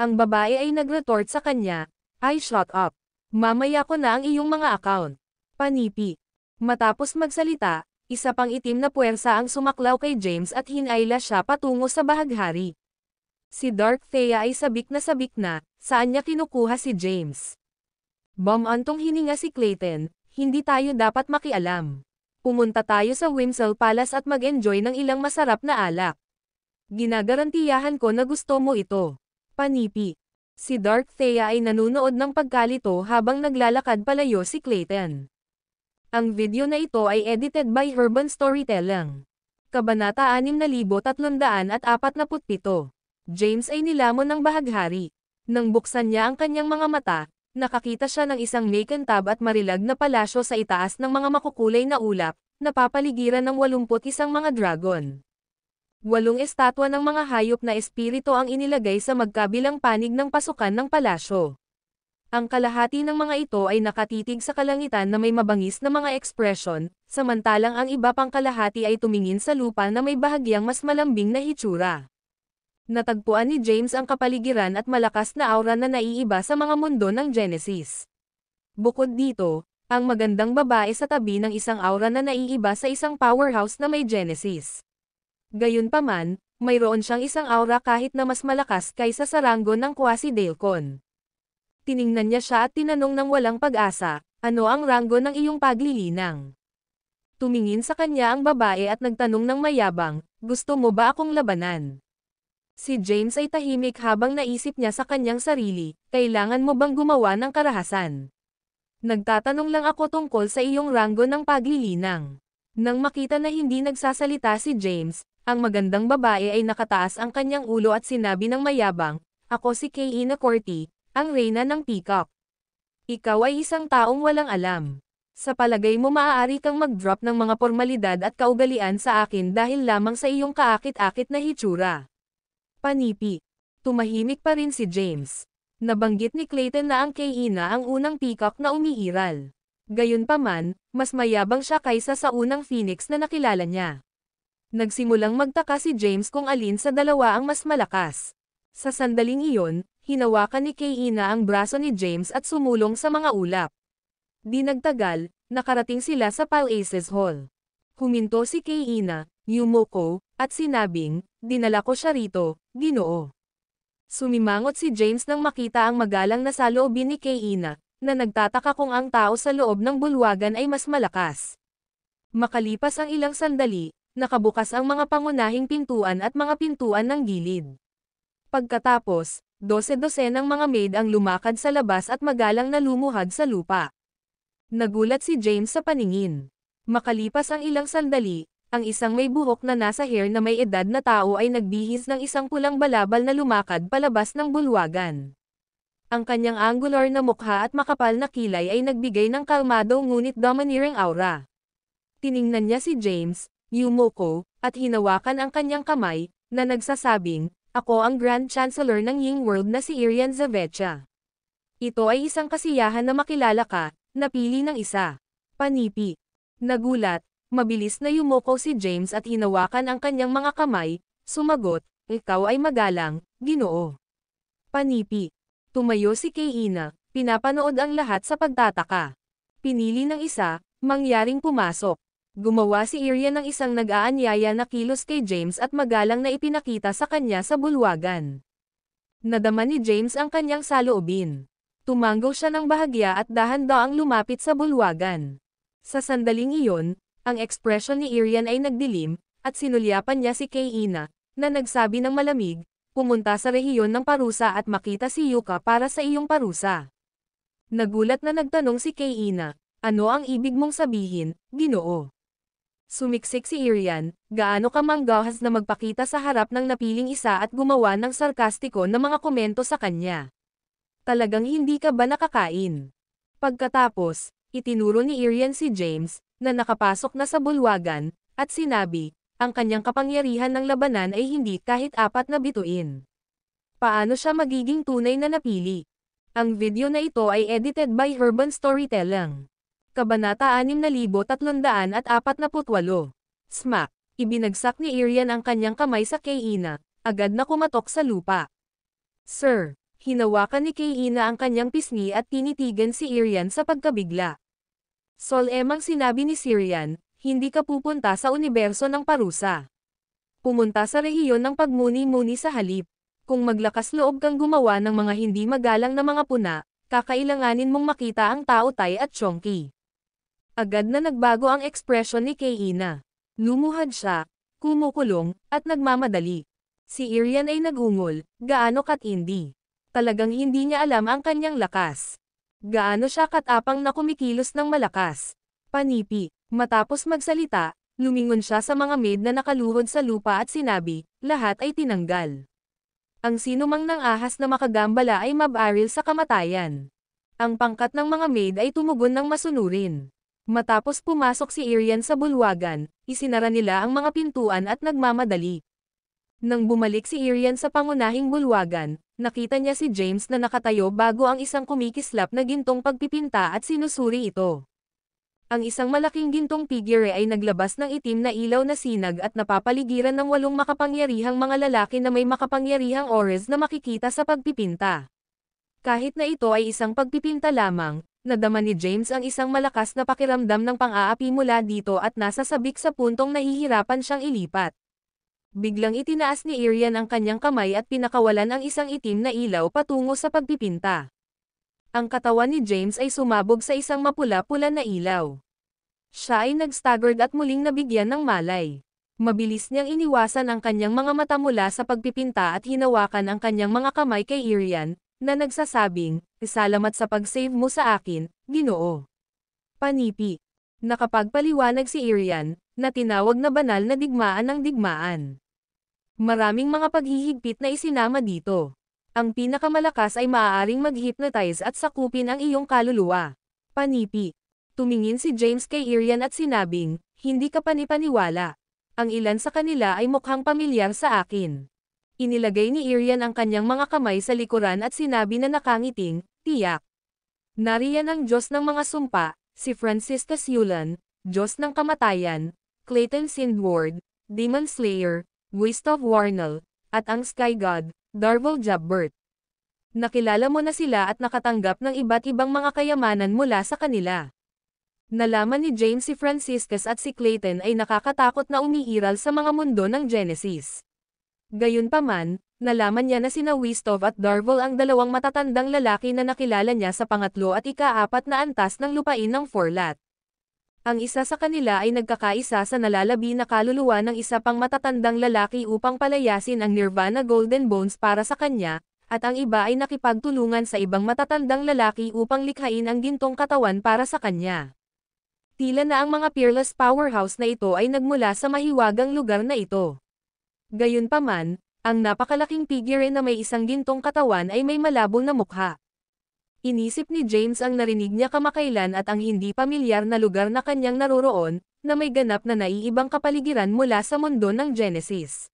Ang babae ay nag-retort sa kanya, I shut up. Mamaya ko na ang iyong mga account. Panipi. Matapos magsalita, isa pang itim na puwersa ang sumaklaw kay James at hinayla siya patungo sa bahaghari. Si Dark Thea ay sabik na, saan niya kinukuha si James? Bumantong hininga si Clayton, hindi tayo dapat makialam. Pumunta tayo sa Whimsel Palace at mag-enjoy ng ilang masarap na alak. Ginagarantiyahan ko na gusto mo ito. Panipi. Si Dark Thea ay nanunood ng pagkalito habang naglalakad palayo si Clayton. Ang video na ito ay edited by Urban Storytelling. Kabanata 6347. James ay nilamon ng bahaghari. Nang buksan niya ang kanyang mga mata, nakakita siya ng isang makintab at marilag na palasyo sa itaas ng mga makukulay na ulap, napapaligiran ng 81 mga dragon. 8 estatwa ng mga hayop na espiritu ang inilagay sa magkabilang panig ng pasukan ng palasyo. Ang kalahati ng mga ito ay nakatitig sa kalangitan na may mabangis na mga ekspresyon, samantalang ang iba pang kalahati ay tumingin sa lupa na may bahagyang mas malambing na hitsura. Natagpuan ni James ang kapaligiran at malakas na aura na naiiba sa mga mundo ng Genesis. Bukod dito, ang magandang babae sa tabi ng isang aura na naiiba sa isang powerhouse na may Genesis. Gayunpaman, mayroon siyang isang aura kahit na mas malakas kaysa sa ranggo ng Quasi-Dailkon. Tiningnan niya siya at tinanong ng walang pag-asa, ano ang ranggo ng iyong paglilinang? Tumingin sa kanya ang babae at nagtanong ng mayabang, gusto mo ba akong labanan? Si James ay tahimik habang naisip niya sa kanyang sarili, kailangan mo bang gumawa ng karahasan? Nagtatanong lang ako tungkol sa iyong ranggo ng paglilinang. Nang makita na hindi nagsasalita si James, ang magandang babae ay nakataas ang kanyang ulo at sinabi ng mayabang, ako si Kaina Corti, ang reyna ng Peacock. Ikaw ay isang taong walang alam. Sa palagay mo maaari kang mag-drop ng mga formalidad at kaugalian sa akin dahil lamang sa iyong kaakit-akit na hitsura. Panipi. Tumahimik pa rin si James. Nabanggit ni Clayton na ang Kaina ang unang peacock na umiiral. Gayunpaman, mas mayabang siya kaysa sa unang phoenix na nakilala niya. Nagsimulang magtaka si James kung alin sa dalawa ang mas malakas. Sa sandaling iyon, hinawakan ni Kaina ang braso ni James at sumulong sa mga ulap. Di nagtagal, nakarating sila sa Palaces Hall. Huminto si Kaina, yumuko, at sinabing, dinala ko siya rito, Ginoo. Sumimangot si James nang makita ang magalang na saloobin ni Kaina, na nagtataka kung ang tao sa loob ng bulwagan ay mas malakas. Makalipas ang ilang sandali, nakabukas ang mga pangunahing pintuan at mga pintuan ng gilid. Pagkatapos, 12 ng mga maid ang lumakad sa labas at magalang na lumuhad sa lupa. Nagulat si James sa paningin. Makalipas ang ilang sandali, ang isang may buhok na nasa hair na may edad na tao ay nagbihis ng isang pulang balabal na lumakad palabas ng bulwagan. Ang kanyang angular na mukha at makapal na kilay ay nagbigay ng kalmado ngunit domineering aura. Tiningnan niya si James, yumuko, at hinawakan ang kanyang kamay, na nagsasabing, ako ang Grand Chancellor ng Ying World na si Irian Zavecha. Ito ay isang kasiyahan na makilala ka, napili ng isa. Panipi. Nagulat, mabilis na yumuko si James at hinawakan ang kanyang mga kamay, sumagot, ikaw ay magalang, Ginoo. Panipi. Tumayo si Kaina, pinapanood ang lahat sa pagtataka. Pinili ng isa, mangyaring pumasok. Gumawa si Irian ng isang nag-aanyaya na kilos kay James at magalang na ipinakita sa kanya sa bulwagan. Nadama ni James ang kanyang saloobin. Tumanggo siya ng bahagya at dahan-daang lumapit sa bulwagan. Sa sandaling iyon, ang ekspresyon ni Irian ay nagdilim, at sinulyapan niya si Kaina, na nagsabi ng malamig, pumunta sa rehiyon ng parusa at makita si Yuka para sa iyong parusa. Nagulat na nagtanong si Kaina, ano ang ibig mong sabihin, Ginoo? Sumiksik si Irian, gaano ka manggahas na magpakita sa harap ng napiling isa at gumawa ng sarkastiko na mga komento sa kanya. Talagang hindi ka ba nakakain? Pagkatapos, itinuro ni Irian si James, na nakapasok na sa bulwagan, at sinabi, ang kanyang kapangyarihan ng labanan ay hindi kahit 4 na bituin. Paano siya magiging tunay na napili? Ang video na ito ay edited by Urban Storytelling. Kabanata 6348. Smack. Ibinagsak ni Irian ang kanyang kamay sa Kaina, agad na kumatok sa lupa. Sir, hinawakan ni Kaina ang kanyang pisngi at tinitigan si Irian sa pagkabigla. Solemang sinabi ni Irian, hindi ka pupunta sa universo ng parusa. Pumunta sa rehiyon ng pagmuni-muni sa halip. Kung maglakas loob kang gumawa ng mga hindi magalang na mga puna, kakailanganin mong makita ang Tao Tai at Chongqi. Agad na nagbago ang ekspresyon ni Kei-ina. Lumuhad siya, kumukulong, at nagmamadali. Si Irian ay nagungol, gaano katindi. Talagang hindi niya alam ang kanyang lakas. Gaano siya katapang na kumikilos ng malakas. Panipi. Matapos magsalita, lumingon siya sa mga maid na nakaluhod sa lupa at sinabi, lahat ay tinanggal. Ang sinumang nang ahas na makagambala ay mabaril sa kamatayan. Ang pangkat ng mga maid ay tumugon ng masunurin. Matapos pumasok si Irian sa bulwagan, isinara nila ang mga pintuan at nagmamadali. Nang bumalik si Irian sa pangunahing bulwagan, nakita niya si James na nakatayo bago ang isang kumikislap na gintong pagpipinta at sinusuri ito. Ang isang malaking gintong figure ay naglabas ng itim na ilaw na sinag at napapaligiran ng 8 makapangyarihang mga lalaki na may makapangyarihang auras na makikita sa pagpipinta. Kahit na ito ay isang pagpipinta lamang, nadama ni James ang isang malakas na pakiramdam ng pang-aapi mula dito at nasa sabik sa puntong nahihirapan siyang ilipat. Biglang itinaas ni Irian ang kanyang kamay at pinakawalan ang isang itim na ilaw patungo sa pagpipinta. Ang katawan ni James ay sumabog sa isang mapula-pula na ilaw. Siya ay nag-staggered at muling nabigyan ng malay. Mabilis niyang iniwasan ang kanyang mga mata mula sa pagpipinta at hinawakan ang kanyang mga kamay kay Irian, na nagsasabing, "Salamat sa pag-save mo sa akin, Ginoo." Panipi. Nakapagpaliwanag si Irian, na tinawag na banal na digmaan ng digmaan. Maraming mga paghihigpit na isinama dito. Ang pinakamalakas ay maaaring mag-hypnotize at sakupin ang iyong kaluluwa. Panipi. Tumingin si James kay Irian at sinabing, hindi ka panipaniwala. Ang ilan sa kanila ay mukhang pamilyar sa akin. Inilagay ni Irian ang kanyang mga kamay sa likuran at sinabi na nakangiting, tiyak. Nariyan ang Diyos ng mga sumpa, si Francisca Siulan, Diyos ng kamatayan, Clayton Sindward, Demon Slayer, Gustav Warnell, at ang Sky God, Darvel Jabbert. Nakilala mo na sila at nakatanggap ng iba't ibang mga kayamanan mula sa kanila. Nalaman ni James si Franciscus at si Clayton ay nakakatakot na umiiral sa mga mundo ng Genesis. Gayunpaman, nalaman niya na sina Gustav at Darvel ang dalawang matatandang lalaki na nakilala niya sa pangatlo at ika-4 na antas ng lupain ng Forlat. Ang isa sa kanila ay nagkakaisa sa nalalabi na kaluluwa ng isa pang matatandang lalaki upang palayasin ang Nirvana Golden Bones para sa kanya, at ang iba ay nakipagtulungan sa ibang matatandang lalaki upang likhain ang gintong katawan para sa kanya. Tila na ang mga peerless powerhouse na ito ay nagmula sa mahiwagang lugar na ito. Gayunpaman, ang napakalaking figure na may isang gintong katawan ay may malabong na mukha. Inisip ni James ang narinig niya kamakailan at ang hindi pamilyar na lugar na kanyang naroroon, na may ganap na naiibang kapaligiran mula sa mundo ng Genesis.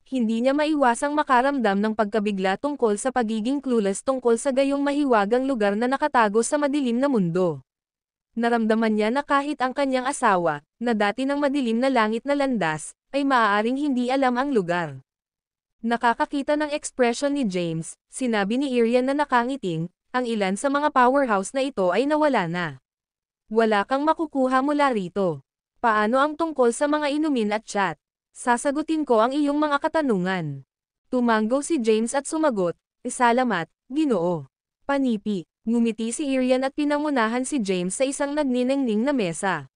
Hindi niya maiwasang makaramdam ng pagkabigla tungkol sa pagiging clueless tungkol sa gayong mahiwagang lugar na nakatago sa madilim na mundo. Naramdaman niya na kahit ang kanyang asawa, na dati ng madilim na langit na landas, ay maaaring hindi alam ang lugar. Nakakakita ng ekspresyon ni James, sinabi ni Irian na nakangiting, ang ilan sa mga powerhouse na ito ay nawala na. Wala kang makukuha mula rito. Paano ang tungkol sa mga inumin at chat? Sasagutin ko ang iyong mga katanungan. Tumanggo si James at sumagot, "Salamat, Ginoo." Panipi. Ngumiti si Irian at pinangunahan si James sa isang nagniningning na mesa.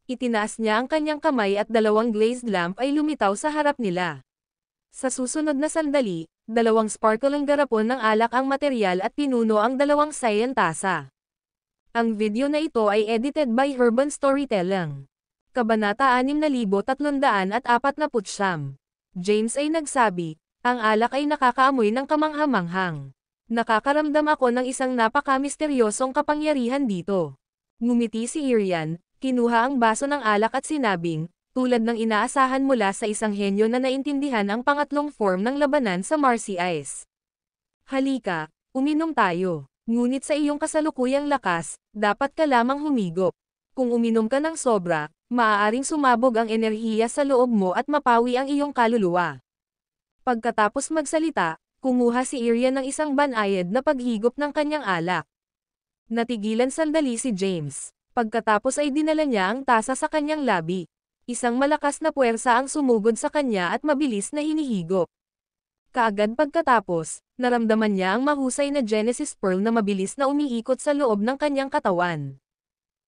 Itinaas niya ang kanyang kamay at 2 glazed lamp ay lumitaw sa harap nila. Sa susunod na sandali, 2 sparkling garapon ng alak ang material at pinuno ang 2 cyan tasa. Ang video na ito ay edited by Urban Storytelling. Kabanata 6349. James ay nagsabi, ang alak ay nakakaamoy ng kamangha-manghang. Nakakaramdam ako ng isang napaka-misteryosong kapangyarihan dito. Ngumiti si Irian, kinuha ang baso ng alak at sinabing, tulad ng inaasahan mula sa isang henyo na naintindihan ang pangatlong form ng labanan sa Marcy Ice. Halika, uminom tayo. Ngunit sa iyong kasalukuyang lakas, dapat ka lamang humigop. Kung uminom ka ng sobra, maaaring sumabog ang enerhiya sa loob mo at mapawi ang iyong kaluluwa. Pagkatapos magsalita, kumuha si Irian ng isang banayad na paghigop ng kanyang alak. Natigilan sandali si James. Pagkatapos ay dinala niya ang tasa sa kanyang labi. Isang malakas na puwersa ang sumugod sa kanya at mabilis na hinihigop. Kaagad pagkatapos, naramdaman niya ang mahusay na Genesis Pearl na mabilis na umiikot sa loob ng kanyang katawan.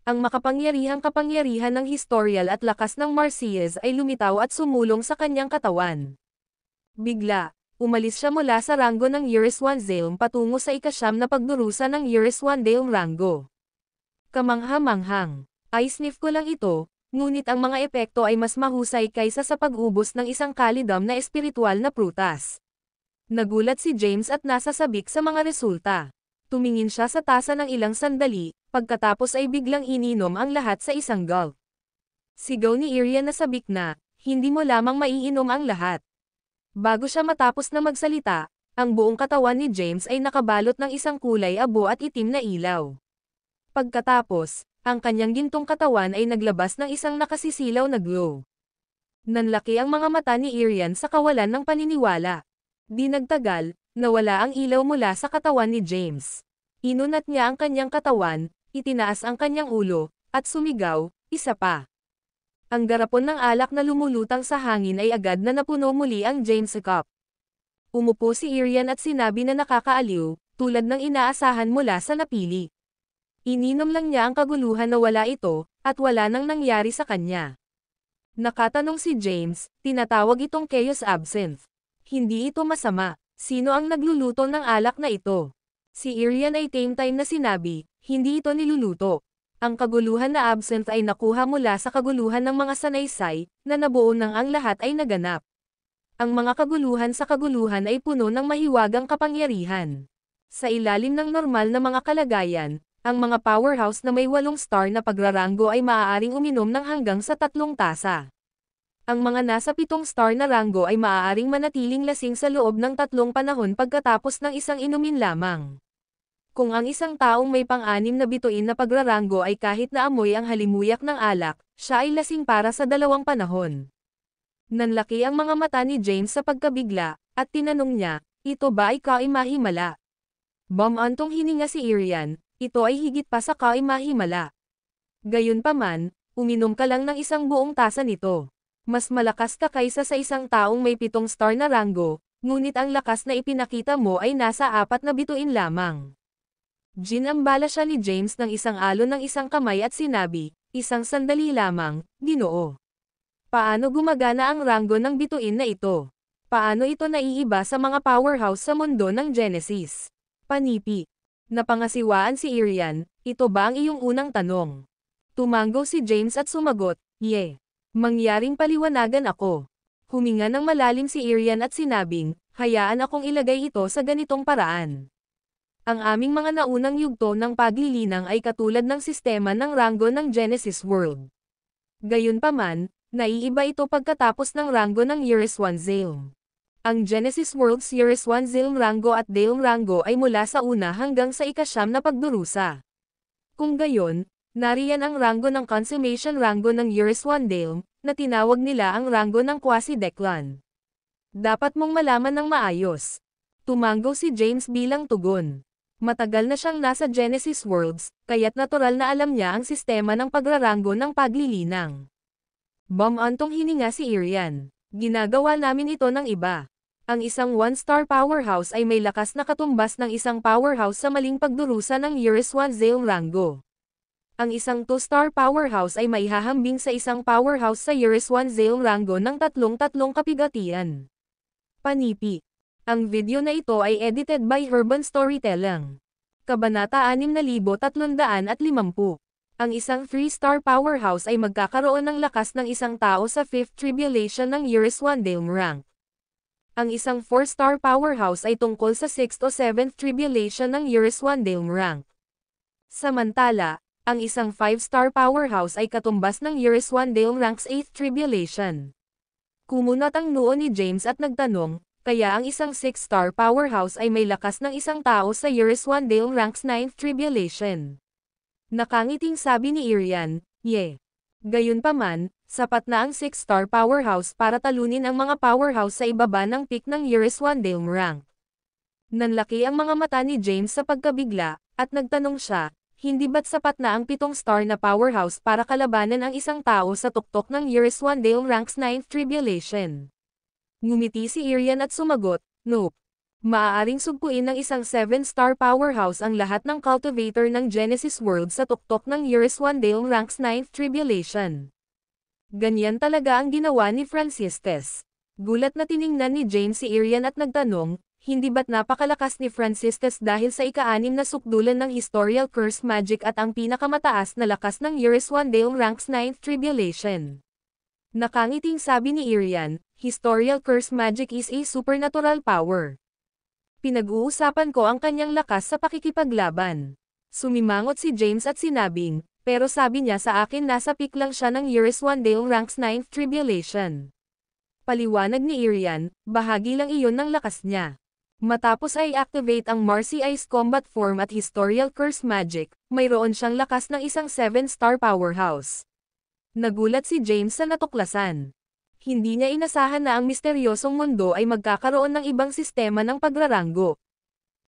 Ang makapangyarihang kapangyarihan ng historial at lakas ng Marseilles ay lumitaw at sumulong sa kanyang katawan. Bigla, umalis siya mula sa ranggo ng Iris One Zelm patungo sa ikasyam na pagdurusa ng Iris One Delm ranggo. Kamangha-manghang, ay sniff ko lang ito, ngunit ang mga epekto ay mas mahusay kaysa sa pag-ubos ng isang kalidam na espiritual na prutas. Nagulat si James at nasasabik sa mga resulta. Tumingin siya sa tasa ng ilang sandali, pagkatapos ay biglang ininom ang lahat sa isang gulp. Sigaw ni Irian na sabik na, hindi mo lamang maiinom ang lahat. Bago siya matapos na magsalita, ang buong katawan ni James ay nakabalot ng isang kulay abo at itim na ilaw. Pagkatapos, ang kanyang gintong katawan ay naglabas ng isang nakasisilaw na glow. Nanlaki ang mga mata ni Irian sa kawalan ng paniniwala. Di nagtagal, nawala ang ilaw mula sa katawan ni James. Inunat niya ang kanyang katawan, itinaas ang kanyang ulo, at sumigaw, isa pa. Ang garapon ng alak na lumulutang sa hangin ay agad na napuno muli ang James cup. Umupo si Irian at sinabi na nakakaaliw, tulad ng inaasahan mula sa napili. Ininom lang niya ang kaguluhan na wala ito, at wala nang nangyari sa kanya. Nakatanong si James, tinatawag itong chaos absinthe. Hindi ito masama. Sino ang nagluluto ng alak na ito? Si Irian ay tame time na sinabi, hindi ito niluluto. Ang kaguluhan na absinthe ay nakuha mula sa kaguluhan ng mga sanaysay, na nabuo nang ang lahat ay naganap. Ang mga kaguluhan sa kaguluhan ay puno ng mahiwagang kapangyarihan. Sa ilalim ng normal na mga kalagayan, ang mga powerhouse na may 8 star na pagraranggo ay maaaring uminom ng hanggang sa 3 tasa. Ang mga nasa 7 star na ranggo ay maaaring manatiling lasing sa loob ng 3 panahon pagkatapos ng isang inumin lamang. Kung ang isang taong may pang-6 na bituin na pagraranggo ay kahit na amoy ang halimuyak ng alak, siya ay lasing para sa 2 panahon. Nanlaki ang mga mata ni James sa pagkabigla, at tinanong niya, ito ba ay kaimahimala? Bumantong hininga si Irian, ito ay higit pa sa kaimahimala. Gayunpaman, uminom ka lang ng isang buong tasa nito. Mas malakas ka kaysa sa isang taong may 7 star na ranggo, ngunit ang lakas na ipinakita mo ay nasa 4 na bituin lamang. Ginambala siya ni James ng isang alon ng isang kamay at sinabi, isang sandali lamang, Ginoo. Paano gumagana ang ranggo ng bituin na ito? Paano ito naiiba sa mga powerhouse sa mundo ng Genesis? Panipi. Napangasiwaan si Irian, ito ba ang iyong unang tanong? Tumango si James at sumagot, yeah. Mangyaring paliwanagan ako. Huminga ng malalim si Irian at sinabing, hayaan akong ilagay ito sa ganitong paraan. Ang aming mga naunang yugto ng paglilinang ay katulad ng sistema ng ranggo ng Genesis World. Gayunpaman, naiiba ito pagkatapos ng ranggo ng Iris One Zelm. Ang Genesis World's Iris One Zelm ranggo at Delm ranggo ay mula sa una hanggang sa ikasyam na pagdurusa. Kung gayon, nariyan ang ranggo ng Consummation ranggo ng Iris One Delm, na tinawag nila ang ranggo ng Quasi-Declan. Dapat mong malaman ng maayos. Tumango si James bilang tugon. Matagal na siyang nasa Genesis Worlds, kaya't natural na alam niya ang sistema ng pagraranggo ng paglilinang. Bumantong hininga si Irian. Ginagawa namin ito ng iba. Ang isang 1-star powerhouse ay may lakas na katumbas ng isang powerhouse sa maling pagdurusa ng Iris One Zelm ranggo. Ang isang 2-star powerhouse ay maihahambing sa isang powerhouse sa Iris One Zelm ranggo ng 3 kapigatian. Panipi. Ang video na ito ay edited by Urban Storytelling. Kabanata 6350. Ang isang 3-star powerhouse ay magkakaroon ng lakas ng isang tao sa 5th tribulation ng Iris One Delm rank. Ang isang 4-star powerhouse ay tungkol sa 6th o 7th tribulation ng Iris One Delm rank. Samantala, ang isang 5-star powerhouse ay katumbas ng Iris One Delm rank's 8th tribulation. Kumunot ang noo ni James at nagtanong, kaya ang isang 6-star powerhouse ay may lakas ng isang tao sa Iris One Delm rank's 9th tribulation. Nakangiting sabi ni Irian, yeah. Gayunpaman, sapat na ang 6-star powerhouse para talunin ang mga powerhouse sa ibaba ng peak ng Iris One Delm rank. Nanlaki ang mga mata ni James sa pagkabigla, at nagtanong siya, hindi ba't sapat na ang 7-star na powerhouse para kalabanan ang isang tao sa tuktok ng Iris One Delm rank's 9th tribulation? Ngumiti si Irian at sumagot, Nope. Maaaring sugpuin ng isang 7-star powerhouse ang lahat ng cultivator ng Genesis World sa tuktok ng Euryswandale Ranks 9th Tribulation. Ganyan talaga ang ginawa ni Francistes. Gulat na tiningnan ni James si Irian at nagtanong, hindi ba't napakalakas ni Francistes dahil sa ika-6 na sukdulan ng Historial Curse Magic at ang pinakamataas na lakas ng Euryswandale Ranks 9th Tribulation? Nakangiting sabi ni Irian, Historial Curse Magic is a supernatural power. Pinag-uusapan ko ang kanyang lakas sa pakikipaglaban. Sumimangot si James at sinabing, pero sabi niya sa akin nasa peak lang siya ng Euryswandale Ranks 9th Tribulation. Paliwanag ni Irian, bahagi lang iyon ng lakas niya. Matapos ay activate ang Marcy Ice Combat Form at Historial Curse Magic, mayroon siyang lakas ng isang 7-star powerhouse. Nagulat si James sa natuklasan. Hindi niya inasahan na ang misteryosong mundo ay magkakaroon ng ibang sistema ng pagraranggo.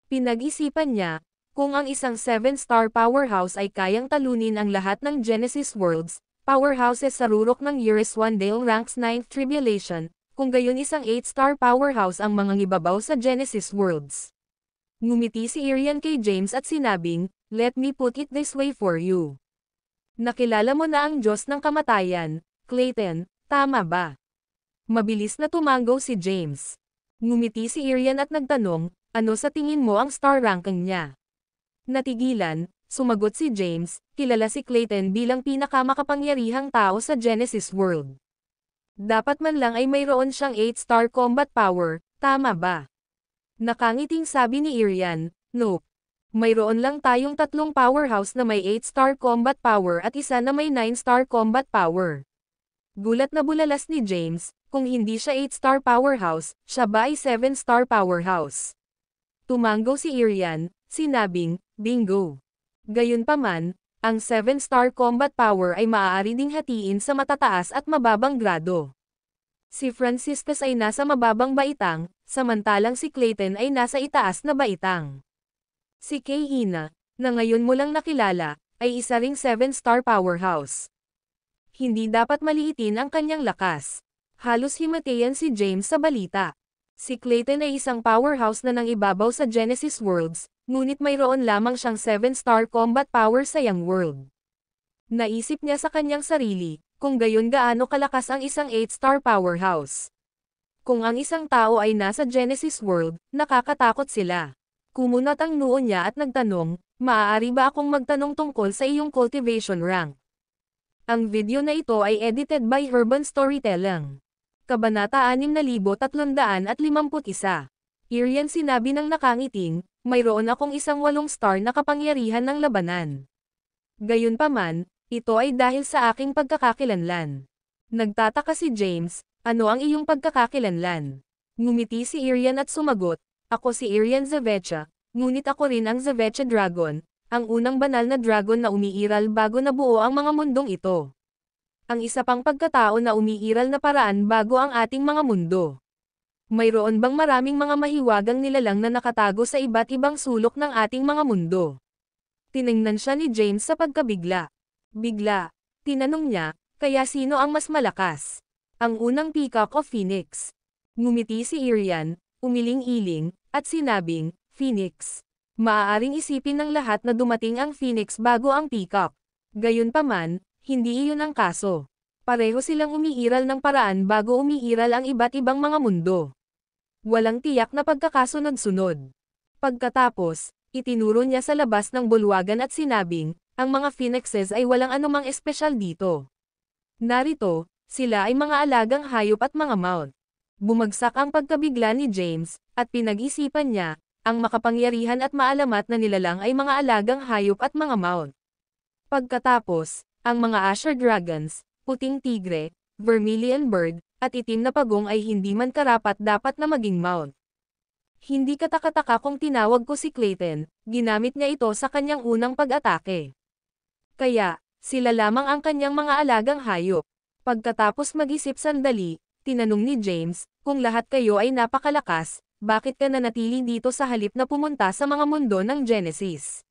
Pinag-isipan niya, kung ang isang 7-star powerhouse ay kayang talunin ang lahat ng Genesis Worlds, powerhouses sa rurok ng Euryswandale Ranks 9th Tribulation, kung gayon isang 8-star powerhouse ang mga ngibabaw sa Genesis Worlds. Ngumiti si Irian kay James at sinabing, let me put it this way for you. Nakilala mo na ang Diyos ng Kamatayan, Clayton, tama ba? Mabilis na tumango si James. Ngumiti si Irian at nagtanong, ano sa tingin mo ang star ranking niya? Natigilan, sumagot si James, kilala si Clayton bilang pinakamakapangyarihang tao sa Genesis World. Dapat man lang ay mayroon siyang 8-star combat power, tama ba? Nakangiting sabi ni Irian, nope. Mayroon lang tayong 3 powerhouse na may 8-star combat power at isa na may 9-star combat power. Gulat na bulalas ni James, kung hindi siya 8-star powerhouse, siya ba ay 7-star powerhouse? Tumango si Irian, sinabing, bingo. Gayunpaman, ang 7-star combat power ay maaari ding hatiin sa matataas at mababang grado. Si Franciscus ay nasa mababang baitang, samantalang si Clayton ay nasa itaas na baitang. Si Kay-ina, na ngayon mo lang nakilala, ay isa ring 7-star powerhouse. Hindi dapat maliitin ang kanyang lakas. Halos himatayan si James sa balita. Si Clayton ay isang powerhouse na nang ibabaw sa Genesis Worlds, ngunit mayroon lamang siyang 7-star combat power sa Young World. Naisip niya sa kanyang sarili, kung gayon gaano kalakas ang isang 8-star powerhouse. Kung ang isang tao ay nasa Genesis World, nakakatakot sila. Kumunat ang noo niya at nagtanong, maaari ba akong magtanong tungkol sa iyong cultivation rank? Ang video na ito ay edited by Urban Storytelling. Kabanata 6351. Irian sinabi ng nakangiting, mayroon akong isang 8-star na kapangyarihan ng labanan. Gayunpaman, ito ay dahil sa aking pagkakakilanlan. Nagtataka si James, ano ang iyong pagkakakilanlan? Ngumiti si Irian at sumagot, ako si Irian Zavecha, ngunit ako rin ang Zavecha Dragon, ang unang banal na dragon na umiiral bago nabuo ang mga mundong ito. Ang isa pang pagkatao na umiiral na paraan bago ang ating mga mundo. Mayroon bang maraming mga mahiwagang nilalang na nakatago sa iba't ibang sulok ng ating mga mundo? Tiningnan siya ni James sa pagkabigla. Bigla, tinanong niya, kaya sino ang mas malakas? Ang unang peacock o phoenix? Ngumiti si Irian, umiling-iling, at sinabing, Phoenix. Maaaring isipin ng lahat na dumating ang Phoenix bago ang peacock. Gayunpaman, hindi iyon ang kaso. Pareho silang umiiral ng paraan bago umiiral ang iba't ibang mga mundo. Walang tiyak na pagkakasunod-sunod. Pagkatapos, itinuro niya sa labas ng bulwagan at sinabing, ang mga phoenixes ay walang anumang espesyal dito. Narito, sila ay mga alagang hayop at mga mount. Bumagsak ang pagkabigla ni James, at pinag-isipan niya, ang makapangyarihan at maalamat na nilalang ay mga alagang hayop at mga mount. Pagkatapos, ang mga Asher Dragons, puting tigre, vermilion bird, at itim na pagong ay hindi man karapat dapat na maging mount. Hindi katakataka kung tinawag ko si Clayton, ginamit niya ito sa kanyang unang pag-atake. Kaya, sila lamang ang kanyang mga alagang hayop. Pagkatapos mag-isip sandali, tinanong ni James, kung lahat kayo ay napakalakas, bakit ka nanatili dito sa halip na pumunta sa mga mundo ng Genesis?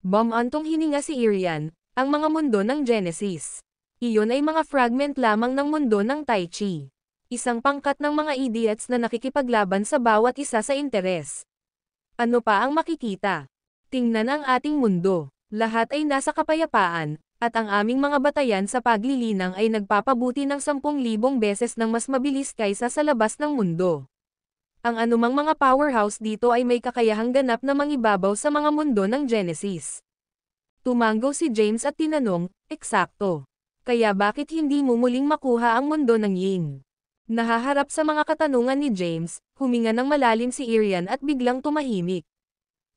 Bumantong hininga si Irian, ang mga mundo ng Genesis. Iyon ay mga fragment lamang ng mundo ng Tai Chi. Isang pangkat ng mga idiots na nakikipaglaban sa bawat isa sa interes. Ano pa ang makikita? Tingnan ang ating mundo. Lahat ay nasa kapayapaan, at ang aming mga batayan sa paglilinang ay nagpapabuti ng 10,000 beses ng mas mabilis kaysa sa labas ng mundo. Ang anumang mga powerhouse dito ay may kakayahang ganap na mangibabaw sa mga mundo ng Genesis. Tumango si James at tinanong, eksakto. Kaya bakit hindi mo muling makuha ang mundo ng Ying? Nahaharap sa mga katanungan ni James, huminga ng malalim si Irian at biglang tumahimik.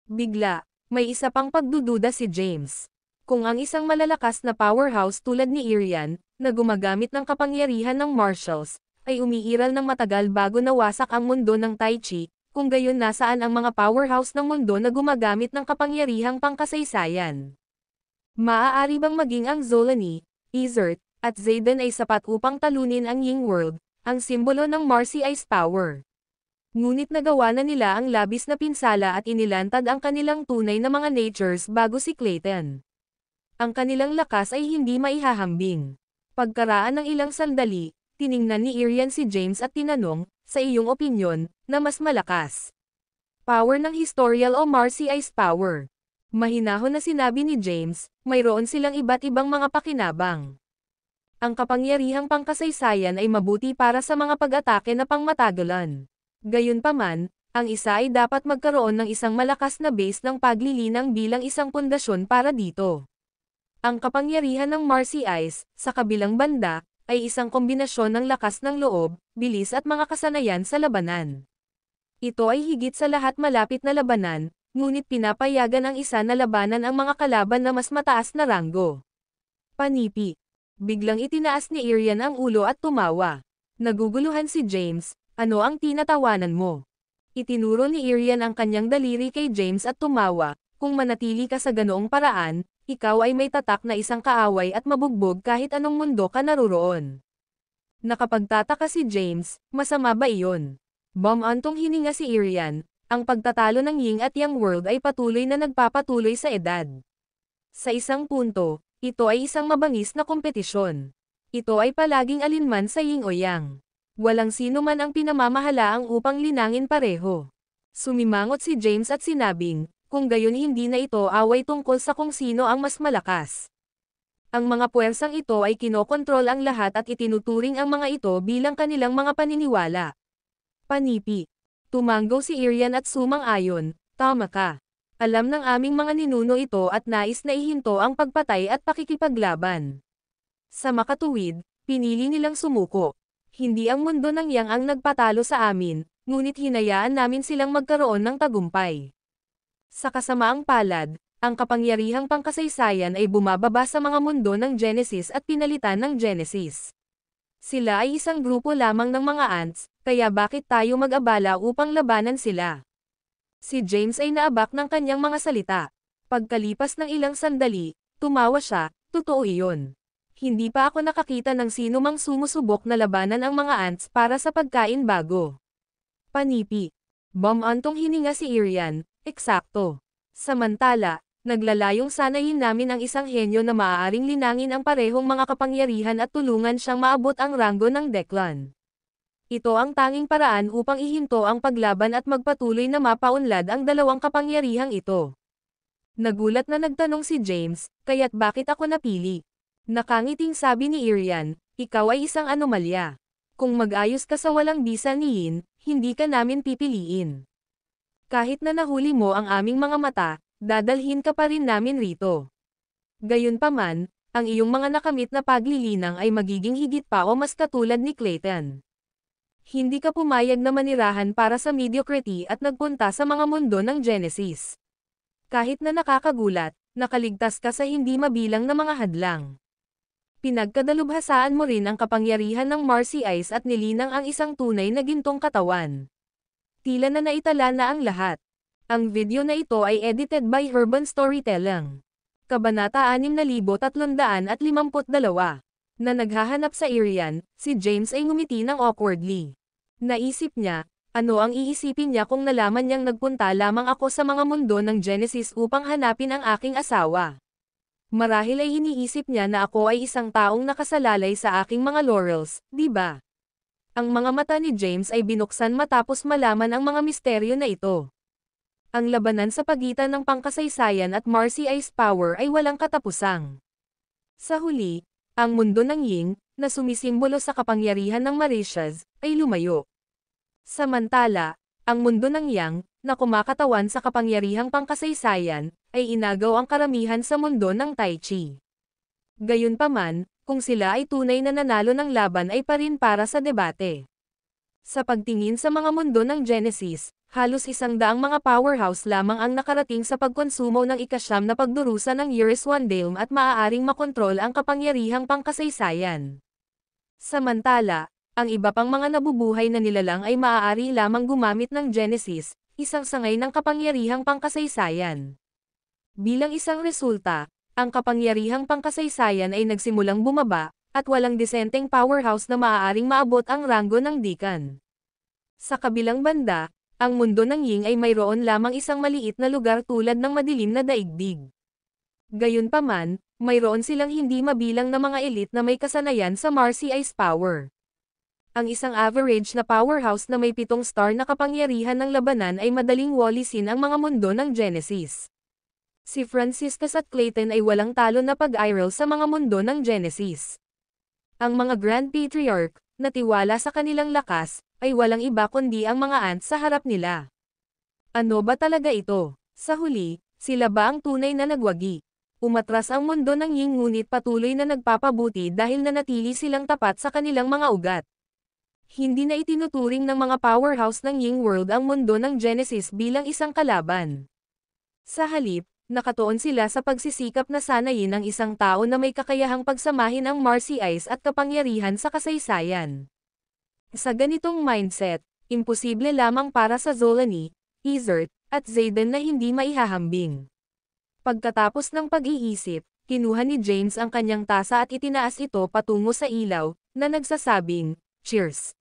Bigla, may isa pang pagdududa si James. Kung ang isang malalakas na powerhouse tulad ni Irian, na gumagamit ng kapangyarihan ng martials, ay umiiral ng matagal bago nawasak ang mundo ng Tai Chi, kung gayon nasaan ang mga powerhouse ng mundo na gumagamit ng kapangyarihang pangkasaysayan? Maaari bang maging ang Zolani, Izert, at Zayden ay sapat upang talunin ang Ying World, ang simbolo ng Marcy Ice Power? Ngunit nagawa na nila ang labis na pinsala at inilantad ang kanilang tunay na mga natures bago si Clayton. Ang kanilang lakas ay hindi maihahambing. Pagkaraan ng ilang sandali, tiningnan ni Irian si James at tinanong, sa iyong opinyon, na mas malakas? Power ng historial o Marcy Ice Power? Mahinahon na sinabi ni James, mayroon silang iba't ibang mga pakinabang. Ang kapangyarihang pangkasaysayan ay mabuti para sa mga pag-atake na pangmatagalan. Gayunpaman, ang isa ay dapat magkaroon ng isang malakas na base ng paglilinang bilang isang pundasyon para dito. Ang kapangyarihan ng Marcy Ice, sa kabilang banda, ay isang kombinasyon ng lakas ng loob, bilis at mga kasanayan sa labanan. Ito ay higit sa lahat malapit na labanan, ngunit pinapayagan ang isa na labanan ang mga kalaban na mas mataas na ranggo. Panipi. Biglang itinaas ni Irian ang ulo at tumawa. Naguguluhan si James, ano ang tinatawanan mo? Itinuro ni Irian ang kanyang daliri kay James at tumawa, kung manatili ka sa ganoong paraan, ikaw ay may tatak na isang kaaway at mabugbog kahit anong mundo ka naruroon. Nakapagtataka si James, masama ba iyon? Bumantong hininga si Irian, ang pagtatalo ng Ying at Yang World ay patuloy na nagpapatuloy sa edad. Sa isang punto, ito ay isang mabangis na kompetisyon. Ito ay palaging alinman sa Ying o Yang. Walang sino man ang pinamamahalaang upang linangin pareho. Sumimangot si James at sinabing, kung gayon hindi na ito away tungkol sa kung sino ang mas malakas. Ang mga puwersang ito ay kinokontrol ang lahat at itinuturing ang mga ito bilang kanilang mga paniniwala. Panipi. Tumango si Irian at sumang-ayon, tama ka. Alam ng aming mga ninuno ito at nais na ihinto ang pagpatay at pakikipaglaban. Sa makatuwid, pinili nilang sumuko. Hindi ang mundo ng Yang ang nagpatalo sa amin, ngunit hinayaan namin silang magkaroon ng tagumpay. Sa kasamaang palad, ang kapangyarihang pangkasaysayan ay bumababa sa mga mundo ng Genesis at pinalitan ng Genesis. Sila ay isang grupo lamang ng mga ants, kaya bakit tayo mag-abala upang labanan sila? Si James ay naabak ng kanyang mga salita. Pagkalipas ng ilang sandali, tumawa siya, totoo iyon. Hindi pa ako nakakita ng sino mang sumusubok na labanan ang mga ants para sa pagkain bago. Panipi. Bumantong hininga si Irian, eksakto. Samantala, naglalayong sanayin namin ang isang henyo na maaaring linangin ang parehong mga kapangyarihan at tulungan siyang maabot ang ranggo ng Declan. Ito ang tanging paraan upang ihinto ang paglaban at magpatuloy na mapaunlad ang dalawang kapangyarihang ito. Nagulat na nagtanong si James, kaya't bakit ako napili? Nakangiting sabi ni Irian, ikaw ay isang anomalya. Kung mag-ayos ka sa walang bisa ni Yin, hindi ka namin pipiliin. Kahit na nahuli mo ang aming mga mata, dadalhin ka pa rin namin rito. Gayunpaman, ang iyong mga nakamit na paglilinang ay magiging higit pa o mas katulad ni Clayton. Hindi ka pumayag na manirahan para sa mediocrity at nagpunta sa mga mundo ng Genesis. Kahit na nakakagulat, nakaligtas ka sa hindi mabilang na mga hadlang. Pinagkadalubhasaan mo rin ang kapangyarihan ng Marcy Ice at nilinang ang isang tunay na gintong katawan. Tila na naitala na ang lahat. Ang video na ito ay edited by Urban Storytelling. Kabanata 6352. Na naghahanap sa Irian, si James ay ngumiti ng awkwardly. Naisip niya, ano ang iisipin niya kung nalaman niyang nagpunta lamang ako sa mga mundo ng Genesis upang hanapin ang aking asawa. Marahil ay iniisip niya na ako ay isang taong nakasalalay sa aking mga laurels, di ba? Ang mga mata ni James ay binuksan matapos malaman ang mga misteryo na ito. Ang labanan sa pagitan ng pangkasaysayan at Marcy Ice Power ay walang katapusang. Sa huli, ang mundo ng Ying, na sumisimbolo sa kapangyarihan ng Mauritius, ay lumayo. Samantala, ang mundo ng Yang, na kumakatawan sa kapangyarihang pangkasaysayan, ay inagaw ang karamihan sa mundo ng Tai Chi. Gayunpaman, kung sila ay tunay na nanalo ng laban ay pa rin para sa debate. Sa pagtingin sa mga mundo ng Genesis, halos 100 mga powerhouse lamang ang nakarating sa pagkonsumo ng ikasyam na pagdurusa ng Years One Realm at maaaring makontrol ang kapangyarihang pangkasaysayan. Samantala, ang iba pang mga nabubuhay na nilalang ay maaari lamang gumamit ng Genesis, isang sangay ng kapangyarihang pangkasaysayan. Bilang isang resulta, ang kapangyarihang pangkasaysayan ay nagsimulang bumaba, at walang disenteng powerhouse na maaaring maabot ang ranggo ng Deacon. Sa kabilang banda, ang mundo ng Ying ay mayroon lamang isang maliit na lugar tulad ng madilim na daigdig. Gayunpaman, mayroon silang hindi mabilang na mga elite na may kasanayan sa Marcy Ice Power. Ang isang average na powerhouse na may 7 star na kapangyarihan ng labanan ay madaling walisin ang mga mundo ng Genesis. Si Franciscus at Clayton ay walang talo na pag-iral sa mga mundo ng Genesis. Ang mga Grand Patriarch, na tiwala sa kanilang lakas, ay walang iba kundi ang mga ants sa harap nila. Ano ba talaga ito? Sa huli, sila ba ang tunay na nagwagi? Umatras ang mundo ng Ying ngunit patuloy na nagpapabuti dahil nanatili silang tapat sa kanilang mga ugat. Hindi na itinuturing ng mga powerhouse ng Ying World ang mundo ng Genesis bilang isang kalaban. Sa halip, nakatuon sila sa pagsisikap na sanayin ang isang tao na may kakayahang pagsamahin ang Marcy Ice at kapangyarihan sa kasaysayan. Sa ganitong mindset, imposible lamang para sa Zolani, Izert, at Zayden na hindi maihahambing. Pagkatapos ng pag-iisip, kinuha ni James ang kanyang tasa at itinaas ito patungo sa ilaw, na nagsasabing, "Cheers."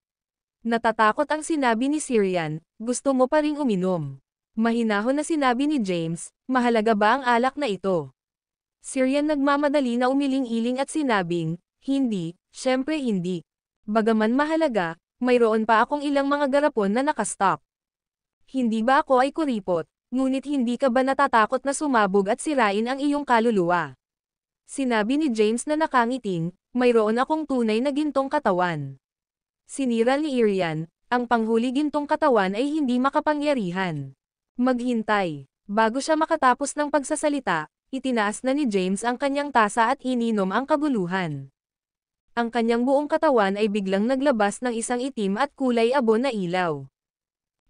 Natatakot ang sinabi ni Syrian, "Gusto mo pa ring uminom?" Mahinahon na sinabi ni James, "Mahalaga ba ang alak na ito?" Syrian nagmamadali na umiling-iling at sinabing, "Hindi, syempre hindi. Bagaman mahalaga, mayroon pa akong ilang mga garapon na nakastock. Hindi ba ako ay kuripot, ngunit hindi ka ba natatakot na sumabog at sirain ang iyong kaluluwa?" Sinabi ni James na nakangiting, "Mayroon akong tunay na gintong katawan." Sinira ni Irian, "Ang panghuli gintong katawan ay hindi makapangyarihan. Maghintay." Bago siya makatapos ng pagsasalita, itinaas na ni James ang kanyang tasa at ininom ang kabuluhan. Ang kanyang buong katawan ay biglang naglabas ng isang itim at kulay abo na ilaw.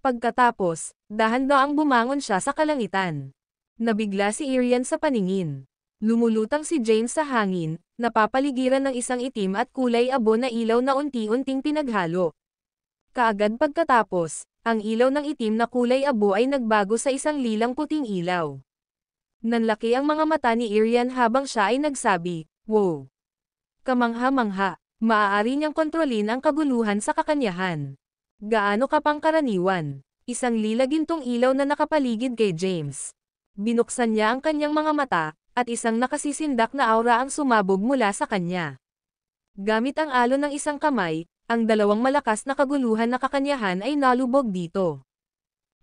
Pagkatapos, dahan-daang bumangon siya sa kalangitan. Nabigla si Irian sa paningin. Lumulutang si James sa hangin, napapaligiran ng isang itim at kulay abo na ilaw na unti-unting pinaghalo. Kaagad pagkatapos, ang ilaw ng itim na kulay abo ay nagbago sa isang lilang puting ilaw. Nanlaki ang mga mata ni Irian habang siya ay nagsabi, "Wow! Kamangha-mangha, maaari niyang kontrolin ang kaguluhan sa kakanyahan. Gaano ka pang karaniwan?" Isang lilagintong ilaw na nakapaligid kay James. Binuksan niya ang kanyang mga mata, at isang nakasisindak na aura ang sumabog mula sa kanya. Gamit ang alon ng isang kamay, ang dalawang malakas na kaguluhan na kakanyahan ay nalubog dito.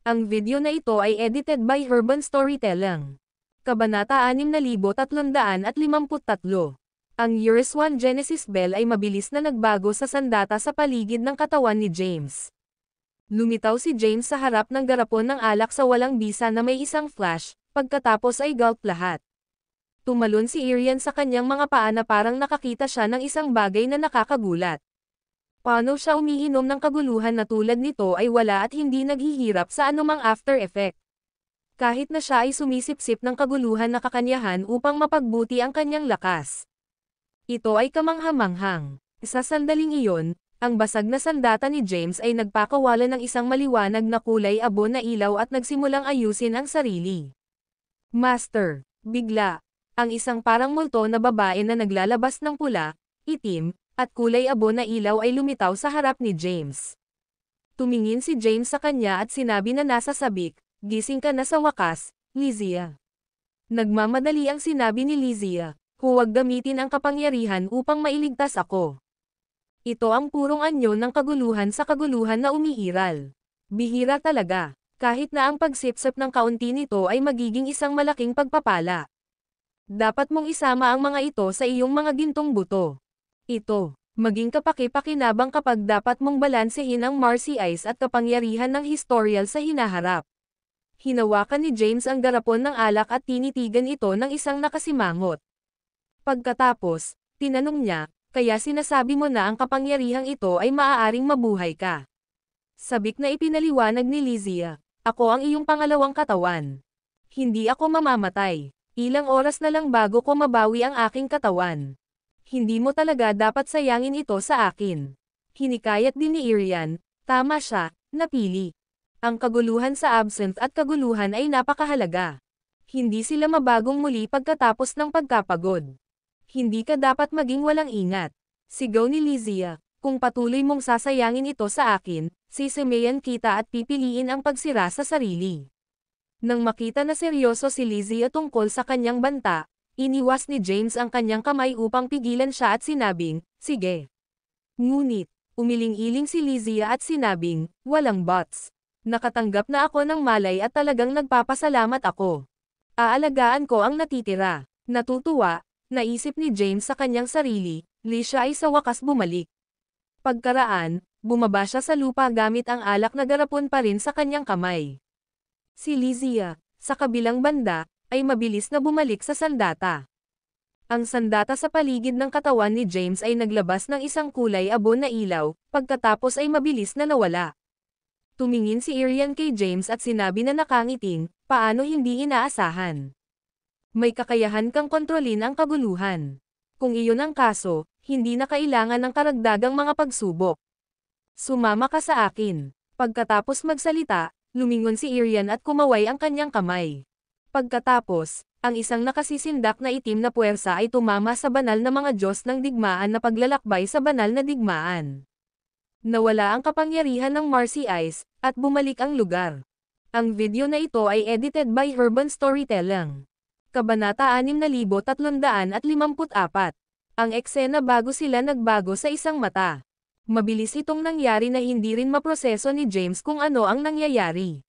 Ang video na ito ay edited by Urban Storytelling. Kabanata 6353. Ang Years One Genesis Bell ay mabilis na nagbago sa sandata sa paligid ng katawan ni James. Lumitaw si James sa harap ng garapon ng alak sa walang bisa na may isang flash, pagkatapos ay gulp lahat. Tumalon si Irian sa kanyang mga paa na parang nakakita siya ng isang bagay na nakakagulat. Paano siya umiinom ng kaguluhan na tulad nito ay wala at hindi naghihirap sa anumang after effect. Kahit na siya ay sumisipsip ng kaguluhan na kakanyahan upang mapagbuti ang kanyang lakas. Ito ay kamangha-manghang. Sa sandaling iyon, ang basag na sandata ni James ay nagpakawala ng isang maliwanag na kulay abo na ilaw at nagsimulang ayusin ang sarili. "Master," bigla, ang isang parang multo na babae na naglalabas ng pula, itim, at kulay abo na ilaw ay lumitaw sa harap ni James. Tumingin si James sa kanya at sinabi na nasa sabik, "Gising ka na sa wakas, Lizia." Nagmamadali ang sinabi ni Lizia, "Huwag gamitin ang kapangyarihan upang mailigtas ako." Ito ang purong anyo ng kaguluhan sa kaguluhan na umiiral. Bihira talaga, kahit na ang pagsipsip ng kaunti nito ay magiging isang malaking pagpapala. Dapat mong isama ang mga ito sa iyong mga gintong buto. Ito, maging kapaki-pakinabang kapag dapat mong balansehin ang Marcy Ice at kapangyarihan ng historial sa hinaharap. Hinawakan ni James ang garapon ng alak at tinitigan ito ng isang nakasimangot. Pagkatapos, tinanong niya, kaya sinasabi mo na ang kapangyarihang ito ay maaaring mabuhay ka. Sabik na ipinaliwanag ni Lizzie, ako ang iyong pangalawang katawan. Hindi ako mamamatay. Ilang oras na lang bago ko mabawi ang aking katawan. Hindi mo talaga dapat sayangin ito sa akin. Hinikayat din ni Irian, tama siya, napili. Ang kaguluhan sa absent at kaguluhan ay napakahalaga. Hindi sila mabagong muli pagkatapos ng pagkapagod. Hindi ka dapat maging walang ingat. Sigaw ni Lizzie, kung patuloy mong sasayangin ito sa akin, sisemayan kita at pipiliin ang pagsira sa sarili. Nang makita na seryoso si Lizzie tungkol sa kanyang banta, iniwas ni James ang kanyang kamay upang pigilan siya at sinabing, sige. Ngunit, umiling-iling si Lizzie at sinabing, walang buts. Nakatanggap na ako ng malay at talagang nagpapasalamat ako. Aalagaan ko ang natitira. Natutuwa, naisip ni James sa kanyang sarili, siya ay sa wakas bumalik. Pagkaraan, bumaba siya sa lupa gamit ang alak na garapon pa rin sa kanyang kamay. Si Lizzie, sa kabilang banda, ay mabilis na bumalik sa sandata. Ang sandata sa paligid ng katawan ni James ay naglabas ng isang kulay abon na ilaw, pagkatapos ay mabilis na nawala. Tumingin si Irian kay James at sinabi na nakangiting, paano hindi inaasahan? May kakayahan kang kontrolin ang kaguluhan. Kung iyon ang kaso, hindi na kailangan ng karagdagang mga pagsubok. Sumama ka sa akin. Pagkatapos magsalita, lumingon si Irian at kumaway ang kanyang kamay. Pagkatapos, ang isang nakasisindak na itim na puwersa ay tumama sa banal na mga Diyos ng digmaan na paglalakbay sa banal na digmaan. Nawala ang kapangyarihan ng Marcy Ice, at bumalik ang lugar. Ang video na ito ay edited by Urban Storytelling. Kabanata 6354. Ang eksena bago sila nagbago sa isang mata. Mabilis itong nangyari na hindi rin maproseso ni James kung ano ang nangyayari.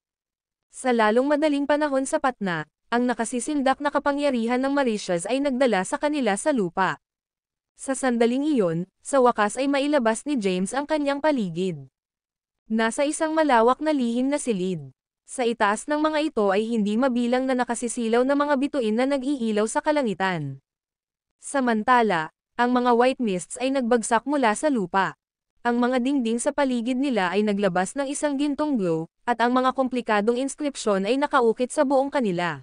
Sa lalong madaling panahon sapat na, ang nakasisindak na kapangyarihan ng Mauritius ay nagdala sa kanila sa lupa. Sa sandaling iyon, sa wakas ay mailabas ni James ang kanyang paligid. Nasa isang malawak na lihim na silid. Sa itaas ng mga ito ay hindi mabilang na nakasisilaw na mga bituin na nag-iilaw sa kalangitan. Samantala, ang mga white mists ay nagbagsak mula sa lupa. Ang mga dingding sa paligid nila ay naglabas ng isang gintong glow, at ang mga komplikadong inskripsyon ay nakaukit sa buong kanila.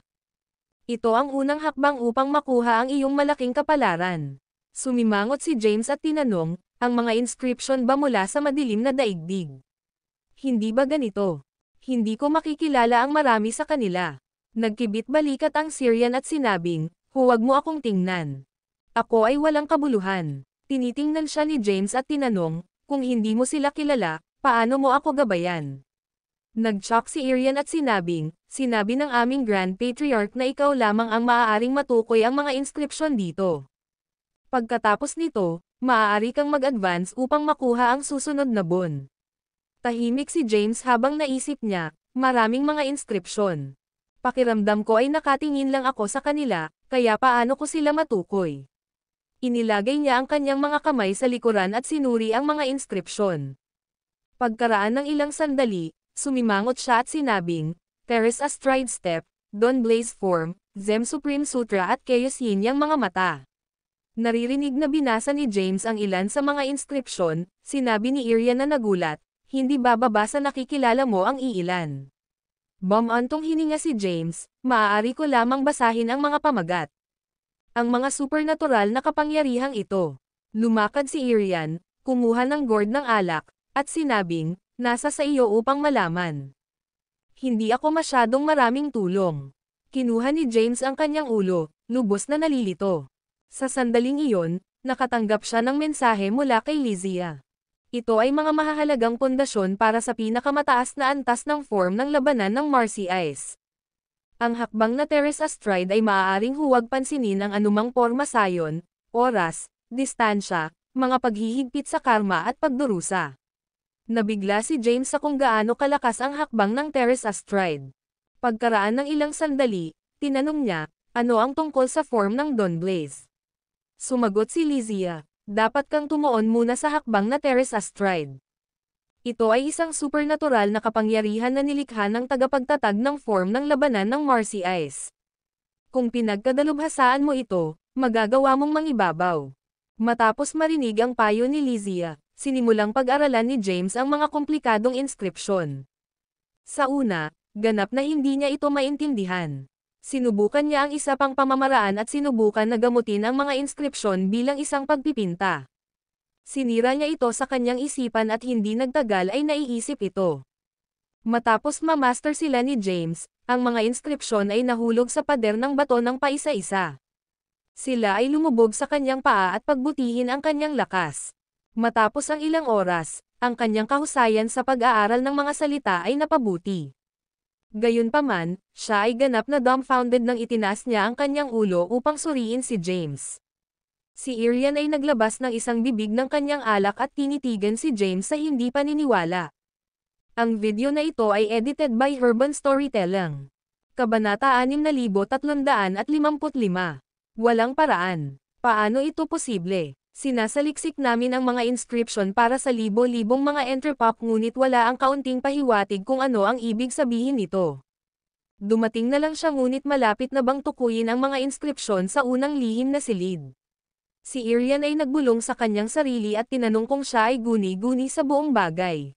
Ito ang unang hakbang upang makuha ang iyong malaking kapalaran. Sumimangot si James at tinanong, ang mga inscription ba mula sa madilim na daigdig? Hindi ba ganito? Hindi ko makikilala ang marami sa kanila. Nagkibit balikat ang Syrian at sinabing, huwag mo akong tingnan. Ako ay walang kabuluhan. Tinitingnan siya ni James at tinanong, kung hindi mo sila kilala, paano mo ako gabayan? Nag-shock si Irian at sinabi ng aming Grand Patriarch na ikaw lamang ang maaaring matukoy ang mga inskripsyon dito. Pagkatapos nito, maaari kang mag-advance upang makuha ang susunod na bon. Tahimik si James habang naisip niya, maraming mga inskripsyon. Pakiramdam ko ay nakatingin lang ako sa kanila, kaya paano ko sila matukoy? Inilagay niya ang kanyang mga kamay sa likuran at sinuri ang mga inskripsyon. Pagkaraan ng ilang sandali, sumimangot siya at sinabing, Teres Astride Step, Don Blaze Form, Zem Supreme Sutra at Chaos Yin yang mga mata. Naririnig na binasa ni James ang ilan sa mga inskripsyon, sinabi ni Irian na nagulat, hindi bababa sa nakikilala mo ang iilan. Bumantong hininga si James, maaari ko lamang basahin ang mga pamagat. Ang mga supernatural na kapangyarihang ito. Lumakad si Irian, kumuha ng gourd ng alak, at sinabing, nasa sa iyo upang malaman. Hindi ako masyadong maraming tulong. Kinuha ni James ang kanyang ulo, lubos na nalilito. Sa sandaling iyon, nakatanggap siya ng mensahe mula kay Lizzie. Ito ay mga mahahalagang pundasyon para sa pinakamataas na antas ng form ng labanan ng Marcy Ice. Ang hakbang na Teres Astride ay maaaring huwag pansinin ang anumang porma sayon, oras, distansya, mga paghihigpit sa karma at pagdurusa. Nabigla si James sa kung gaano kalakas ang hakbang ng Terrace Astride. Pagkaraan ng ilang sandali, tinanong niya, ano ang tungkol sa form ng Dawnblaze? Sumagot si Lizia, dapat kang tumuon muna sa hakbang na Terrace Astride. Ito ay isang supernatural na kapangyarihan na nilikha ng tagapagtatag ng form ng labanan ng Marcy Ice. Kung pinagkadalubhasaan mo ito, magagawa mong mangibabaw. Matapos marinig ang payo ni Lizia, sinimulang pag-aralan ni James ang mga komplikadong inskripsyon. Sa una, ganap na hindi niya ito maintindihan. Sinubukan niya ang isa pang pamamaraan at sinubukan na gamutin ang mga inskripsyon bilang isang pagpipinta. Sinira niya ito sa kanyang isipan at hindi nagtagal ay naiisip ito. Matapos ma-master sila ni James, ang mga inskripsyon ay nahulog sa pader ng bato ng paisa-isa. Sila ay lumubog sa kanyang paa at pagbutihin ang kanyang lakas. Matapos ang ilang oras, ang kanyang kahusayan sa pag-aaral ng mga salita ay napabuti. Gayunpaman, siya ay ganap na dumbfounded nang itinaas niya ang kanyang ulo upang suriin si James. Si Irian ay naglabas ng isang bibig ng kanyang alak at tinitigan si James sa hindi paniniwala. Ang video na ito ay edited by Urban Storytelling. Kabanata 6355. Walang paraan. Paano ito posible? Sinasaliksik namin ang mga inscription para sa libo-libong mga enterpop ngunit wala ang kaunting pahiwatig kung ano ang ibig sabihin nito. Dumating na lang siya ngunit malapit na bang tukuyin ang mga inskripsyon sa unang lihim na silid. Si Irian ay nagbulong sa kanyang sarili at tinanong kung siya ay guni-guni sa buong bagay.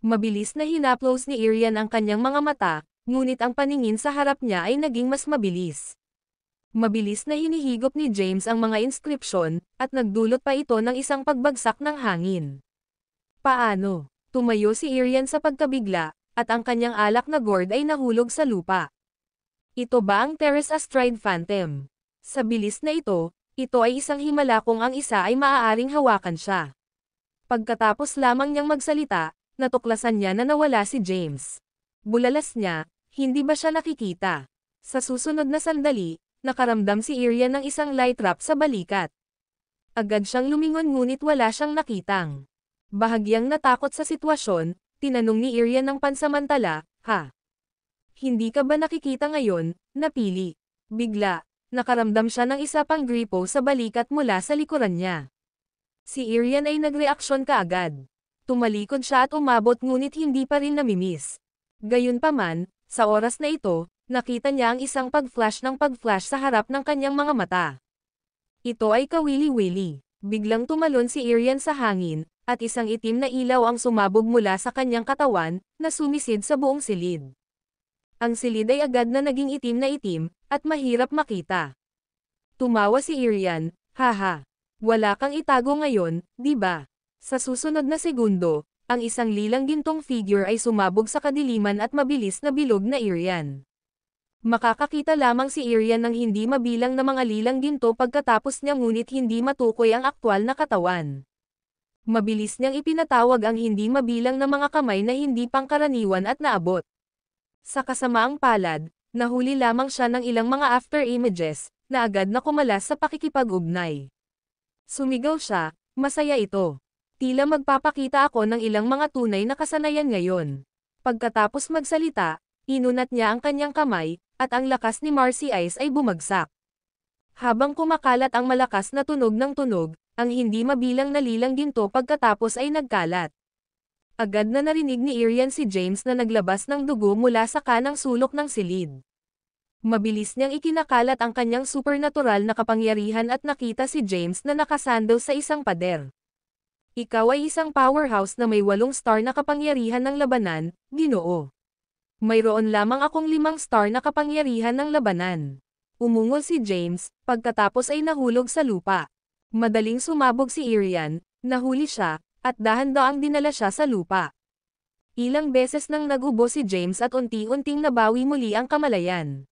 Mabilis na hinaplos ni Irian ang kanyang mga mata, ngunit ang paningin sa harap niya ay naging mas mabilis. Mabilis na hinihigop ni James ang mga inskripsyon, at nagdulot pa ito ng isang pagbagsak ng hangin. Paano? Tumayo si Irian sa pagkabigla, at ang kanyang alak na gourd ay nahulog sa lupa. Ito ba ang Terrace Astride Phantom? Sa bilis na ito ay isang himala kung ang isa ay maaaring hawakan siya. Pagkatapos lamang niyang magsalita, natuklasan niya na nawala si James. Bulalas niya, hindi ba siya nakikita? Sa susunod na sandali, nakaramdam si Irian ng isang light trap sa balikat. Agad siyang lumingon ngunit wala siyang nakitang. Bahagyang natakot sa sitwasyon, tinanong ni Irian ng pansamantala, ha? Hindi ka ba nakikita ngayon? Napili. Bigla, nakaramdam siya ng isa pang gripo sa balikat mula sa likuran niya. Si Irian ay nagreaksyon kaagad. Tumalikod siya at umabot ngunit hindi pa rin namimiss. Gayunpaman, sa oras na ito, nakita niya ang isang pag-flash sa harap ng kanyang mga mata. Ito ay kawili-wili. Biglang tumalon si Irian sa hangin, at isang itim na ilaw ang sumabog mula sa kanyang katawan, na sumisid sa buong silid. Ang silid ay agad na naging itim, at mahirap makita. Tumawa si Irian, haha. Wala kang itago ngayon, di ba? Sa susunod na segundo, ang isang lilang gintong figure ay sumabog sa kadiliman at mabilis na bilog na Irian. Makakakita lamang si Irian ng hindi mabilang na mga lilang ginto pagkatapos niya ngunit hindi matukoy ang aktwal na katawan. Mabilis niyang ipinatawag ang hindi mabilang na mga kamay na hindi pangkaraniwan at naabot. Sa kasamaang palad, nahuli lamang siya ng ilang mga after images, na agad na kumalas sa pakikipag-ugnay. Sumigaw siya, masaya ito. Tila magpapakita ako ng ilang mga tunay na kasanayan ngayon. Pagkatapos magsalita, inunat niya ang kanyang kamay, at ang lakas ni Marcy Ice ay bumagsak. Habang kumakalat ang malakas na tunog ng tunog, ang hindi mabilang na lilang ginto pagkatapos ay nagkalat. Agad na narinig ni Irian si James na naglabas ng dugo mula sa kanang sulok ng silid. Mabilis niyang ikinakalat ang kanyang supernatural na kapangyarihan at nakita si James na nakasandal sa isang pader. Ikaw ay isang powerhouse na may 8 star na kapangyarihan ng labanan, Ginoo. Mayroon lamang akong 5 star na kapangyarihan ng labanan. Umungol si James, pagkatapos ay nahulog sa lupa. Madaling sumabog si Irian, nahuli siya, at dahan-daang dinala siya sa lupa. Ilang beses nang nagubo si James at unti-unting nabawi muli ang kamalayan.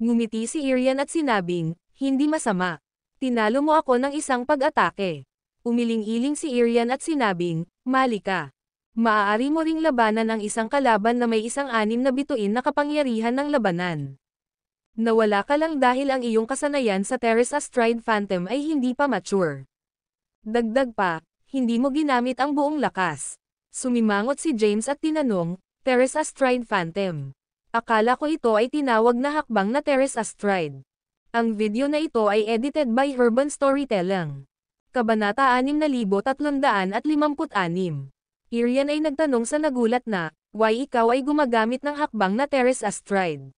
Ngumiti si Irian at sinabing, hindi masama. Tinalo mo ako ng isang pag-atake. Umiling-iling si Irian at sinabing, mali ka. Maaari mo ring labanan ang isang kalaban na may 6 na bituin na kapangyarihan ng labanan. Nawala ka lang dahil ang iyong kasanayan sa Terrace Astride Phantom ay hindi pa mature. Dagdag pa, hindi mo ginamit ang buong lakas. Sumimangot si James at tinanong, Teres Astride Phantom. Akala ko ito ay tinawag na hakbang na Teres Astride. Ang video na ito ay edited by Urban Storytelling. Kabanata 6356. Irian ay nagtanong sa nagulat na, why ikaw ay gumagamit ng hakbang na Teres Astride?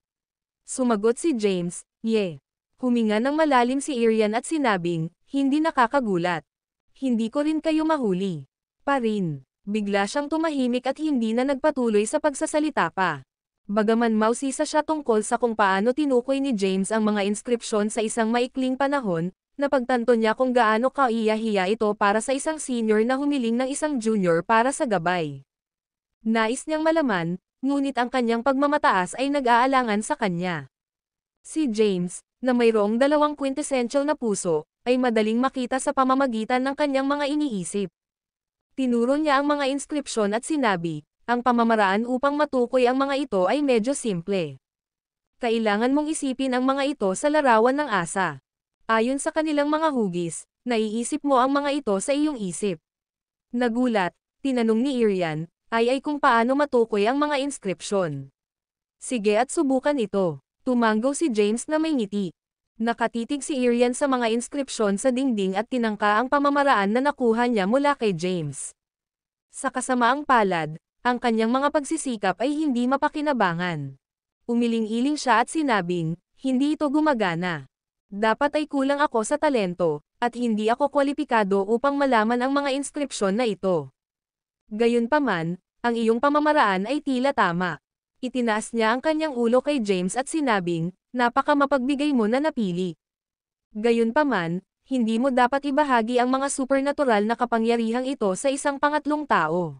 Sumagot si James, yeah. Huminga ng malalim si Irian at sinabing, hindi nakakagulat. Hindi ko rin kayo mahuli. Pa rin. Bigla siyang tumahimik at hindi na nagpatuloy sa pagsasalita pa. Bagaman mausisa siya tungkol sa kung paano tinukoy ni James ang mga inskripsyon sa isang maikling panahon, napagtanto niya kung gaano kaiya-hiya ito para sa isang senior na humiling ng isang junior para sa gabay. Nais niyang malaman, ngunit ang kanyang pagmamataas ay nag-aalangan sa kanya. Si James, na mayroong dalawang quintessential na puso, ay madaling makita sa pamamagitan ng kanyang mga iniisip. Tinuro niya ang mga inskripsyon at sinabi, ang pamamaraan upang matukoy ang mga ito ay medyo simple. Kailangan mong isipin ang mga ito sa larawan ng asa. Ayon sa kanilang mga hugis, naiisip mo ang mga ito sa iyong isip. Nagulat, tinanong ni Irian, ay kung paano matukoy ang mga inskripsyon. Sige at subukan ito. Tumanggo si James na may ngiti. Nakatitig si Irian sa mga inskripsyon sa dingding at tinangka ang pamamaraan na nakuha niya mula kay James. Sa kasamaang palad, ang kanyang mga pagsisikap ay hindi mapakinabangan. Umiling-iling siya at sinabing, hindi ito gumagana. Dapat ay kulang ako sa talento, at hindi ako kwalipikado upang malaman ang mga inskripsyon na ito. Gayunpaman, ang iyong pamamaraan ay tila tama. Itinaas niya ang kanyang ulo kay James at sinabing, napaka mapagbigay mo na napili. Gayunpaman, hindi mo dapat ibahagi ang mga supernatural na kapangyarihang ito sa isang pangatlong tao.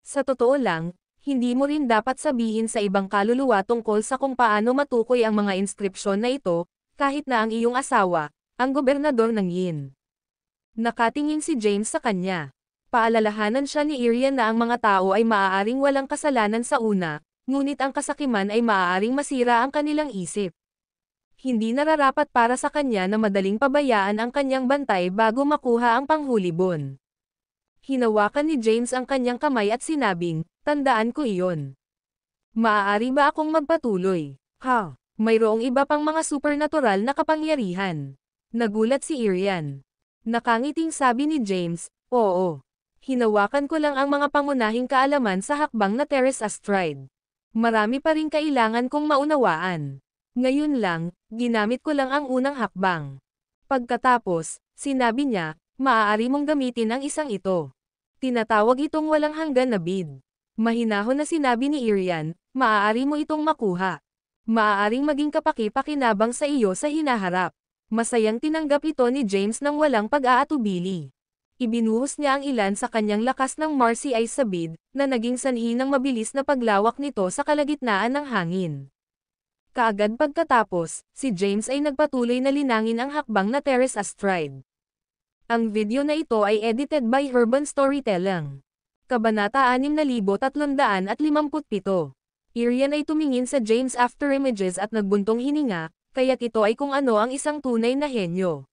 Sa totoo lang, hindi mo rin dapat sabihin sa ibang kaluluwa tungkol sa kung paano matukoy ang mga inskripsyon na ito, kahit na ang iyong asawa, ang gobernador ng Yin. Nakatingin si James sa kanya. Paalalahanan siya ni Irian na ang mga tao ay maaaring walang kasalanan sa una, ngunit ang kasakiman ay maaaring masira ang kanilang isip. Hindi nararapat para sa kanya na madaling pabayaan ang kanyang bantay bago makuha ang panghulibon. Hinawakan ni James ang kanyang kamay at sinabing, tandaan ko iyon. Maaari ba akong magpatuloy? Ha? Mayroong iba pang mga supernatural na kapangyarihan. Nagulat si Irian. Nakangiting sabi ni James, oo. Hinawakan ko lang ang mga pangunahing kaalaman sa hakbang na Teres Astride. Marami pa rin kailangan kong maunawaan. Ngayon lang, ginamit ko lang ang unang hakbang. Pagkatapos, sinabi niya, maaari mong gamitin ang isang ito. Tinatawag itong walang hanggan na bid. Mahinahon na sinabi ni Irian, maaari mo itong makuha. Maaaring maging kapaki-pakinabang sa iyo sa hinaharap. Masayang tinanggap ito ni James nang walang pag-aatubili. Ibinuhos niya ang ilan sa kanyang lakas ng Marcy Ice sa bid, na naging sanhi ng mabilis na paglawak nito sa kalagitnaan ng hangin. Kaagad pagkatapos, si James ay nagpatuloy na linangin ang hakbang na Teres Astride. Ang video na ito ay edited by Urban Storytelling. Kabanata 6357. Irian ay tumingin sa James after images at nagbuntong hininga, kaya't ito ay kung ano ang isang tunay na henyo.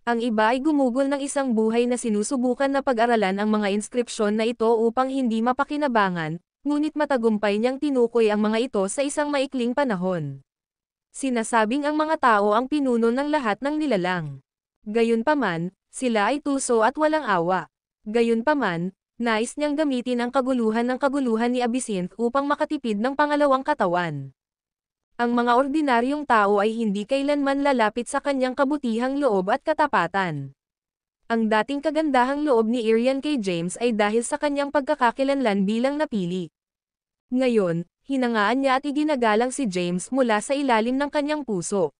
Ang iba ay gumugol ng isang buhay na sinusubukan na pag-aralan ang mga inskripsyon na ito upang hindi mapakinabangan, ngunit matagumpay niyang tinukoy ang mga ito sa isang maikling panahon. Sinasabing ang mga tao ang pinuno ng lahat ng nilalang. Gayunpaman, sila ay tuso at walang awa. Gayunpaman, nais niyang gamitin ang kaguluhan ni Abyssint upang makatipid ng pangalawang katawan. Ang mga ordinaryong tao ay hindi kailanman lalapit sa kanyang kabutihang loob at katapatan. Ang dating kagandahang loob ni Irian kay James ay dahil sa kanyang pagkakakilanlan bilang napili. Ngayon, hinangaan niya at iginagalang si James mula sa ilalim ng kanyang puso.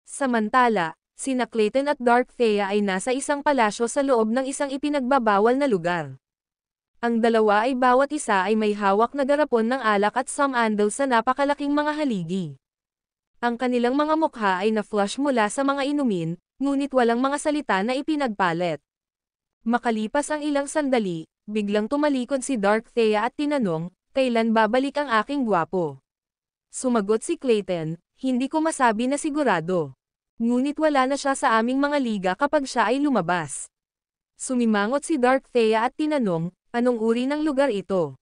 Samantala, sina Clayton at Dark Thea ay nasa isang palasyo sa loob ng isang ipinagbabawal na lugar. Ang dalawa ay bawat isa ay may hawak na garapon ng alak at samandal sa napakalaking mga haligi. Ang kanilang mga mukha ay na-flush mula sa mga inumin, ngunit walang mga salita na ipinagpalit. Makalipas ang ilang sandali, biglang tumalikod si Dark Thea at tinanong, kailan babalik ang aking gwapo? Sumagot si Clayton, hindi ko masabi na sigurado. Ngunit wala na siya sa aming mga liga kapag siya ay lumabas. Sumimangot si Dark Thea at tinanong, anong uri ng lugar ito?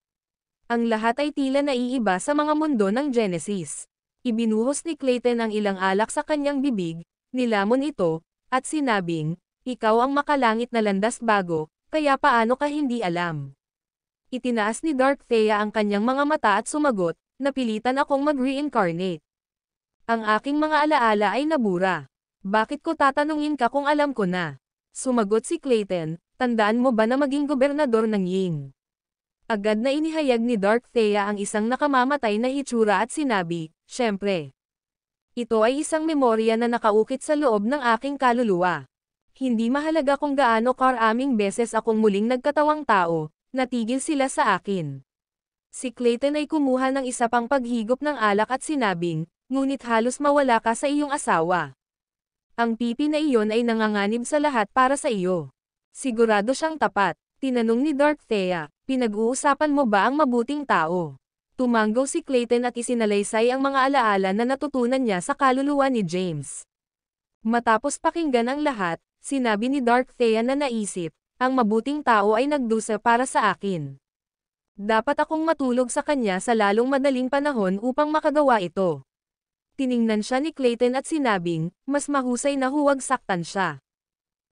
Ang lahat ay tila naiiba sa mga mundo ng Genesis. Ibinuhos ni Clayton ang ilang alak sa kanyang bibig, nilamon ito, at sinabing, ikaw ang makalangit na landas bago, kaya paano ka hindi alam? Itinaas ni Dark Thea ang kanyang mga mata at sumagot, napilitan akong mag-reincarnate. Ang aking mga alaala ay nabura. Bakit ko tatanungin ka kung alam ko na? Sumagot si Clayton, tandaan mo ba na maging gobernador ng Ying? Agad na inihayag ni Dark Thea ang isang nakamamatay na hitsura at sinabi, syempre. Ito ay isang memorya na nakaukit sa loob ng aking kaluluwa. Hindi mahalaga kung gaano karaming beses akong muling nagkatawang tao, natigil sila sa akin. Si Clayton ay kumuha ng isa pang paghigop ng alak at sinabing, ngunit halos mawala ka sa iyong asawa. Ang pipi na iyon ay nanganganib sa lahat para sa iyo. Sigurado siyang tapat. Tinanong ni Dark Thea, pinag-uusapan mo ba ang mabuting tao? Tumanggaw si Clayton at isinalaysay ang mga alaala na natutunan niya sa kaluluwa ni James. Matapos pakinggan ang lahat, sinabi ni Dark Thea na naisip, ang mabuting tao ay nagdusa para sa akin. Dapat akong matulog sa kanya sa lalong madaling panahon upang makagawa ito. Tiningnan siya ni Clayton at sinabing, mas mahusay na huwag saktan siya.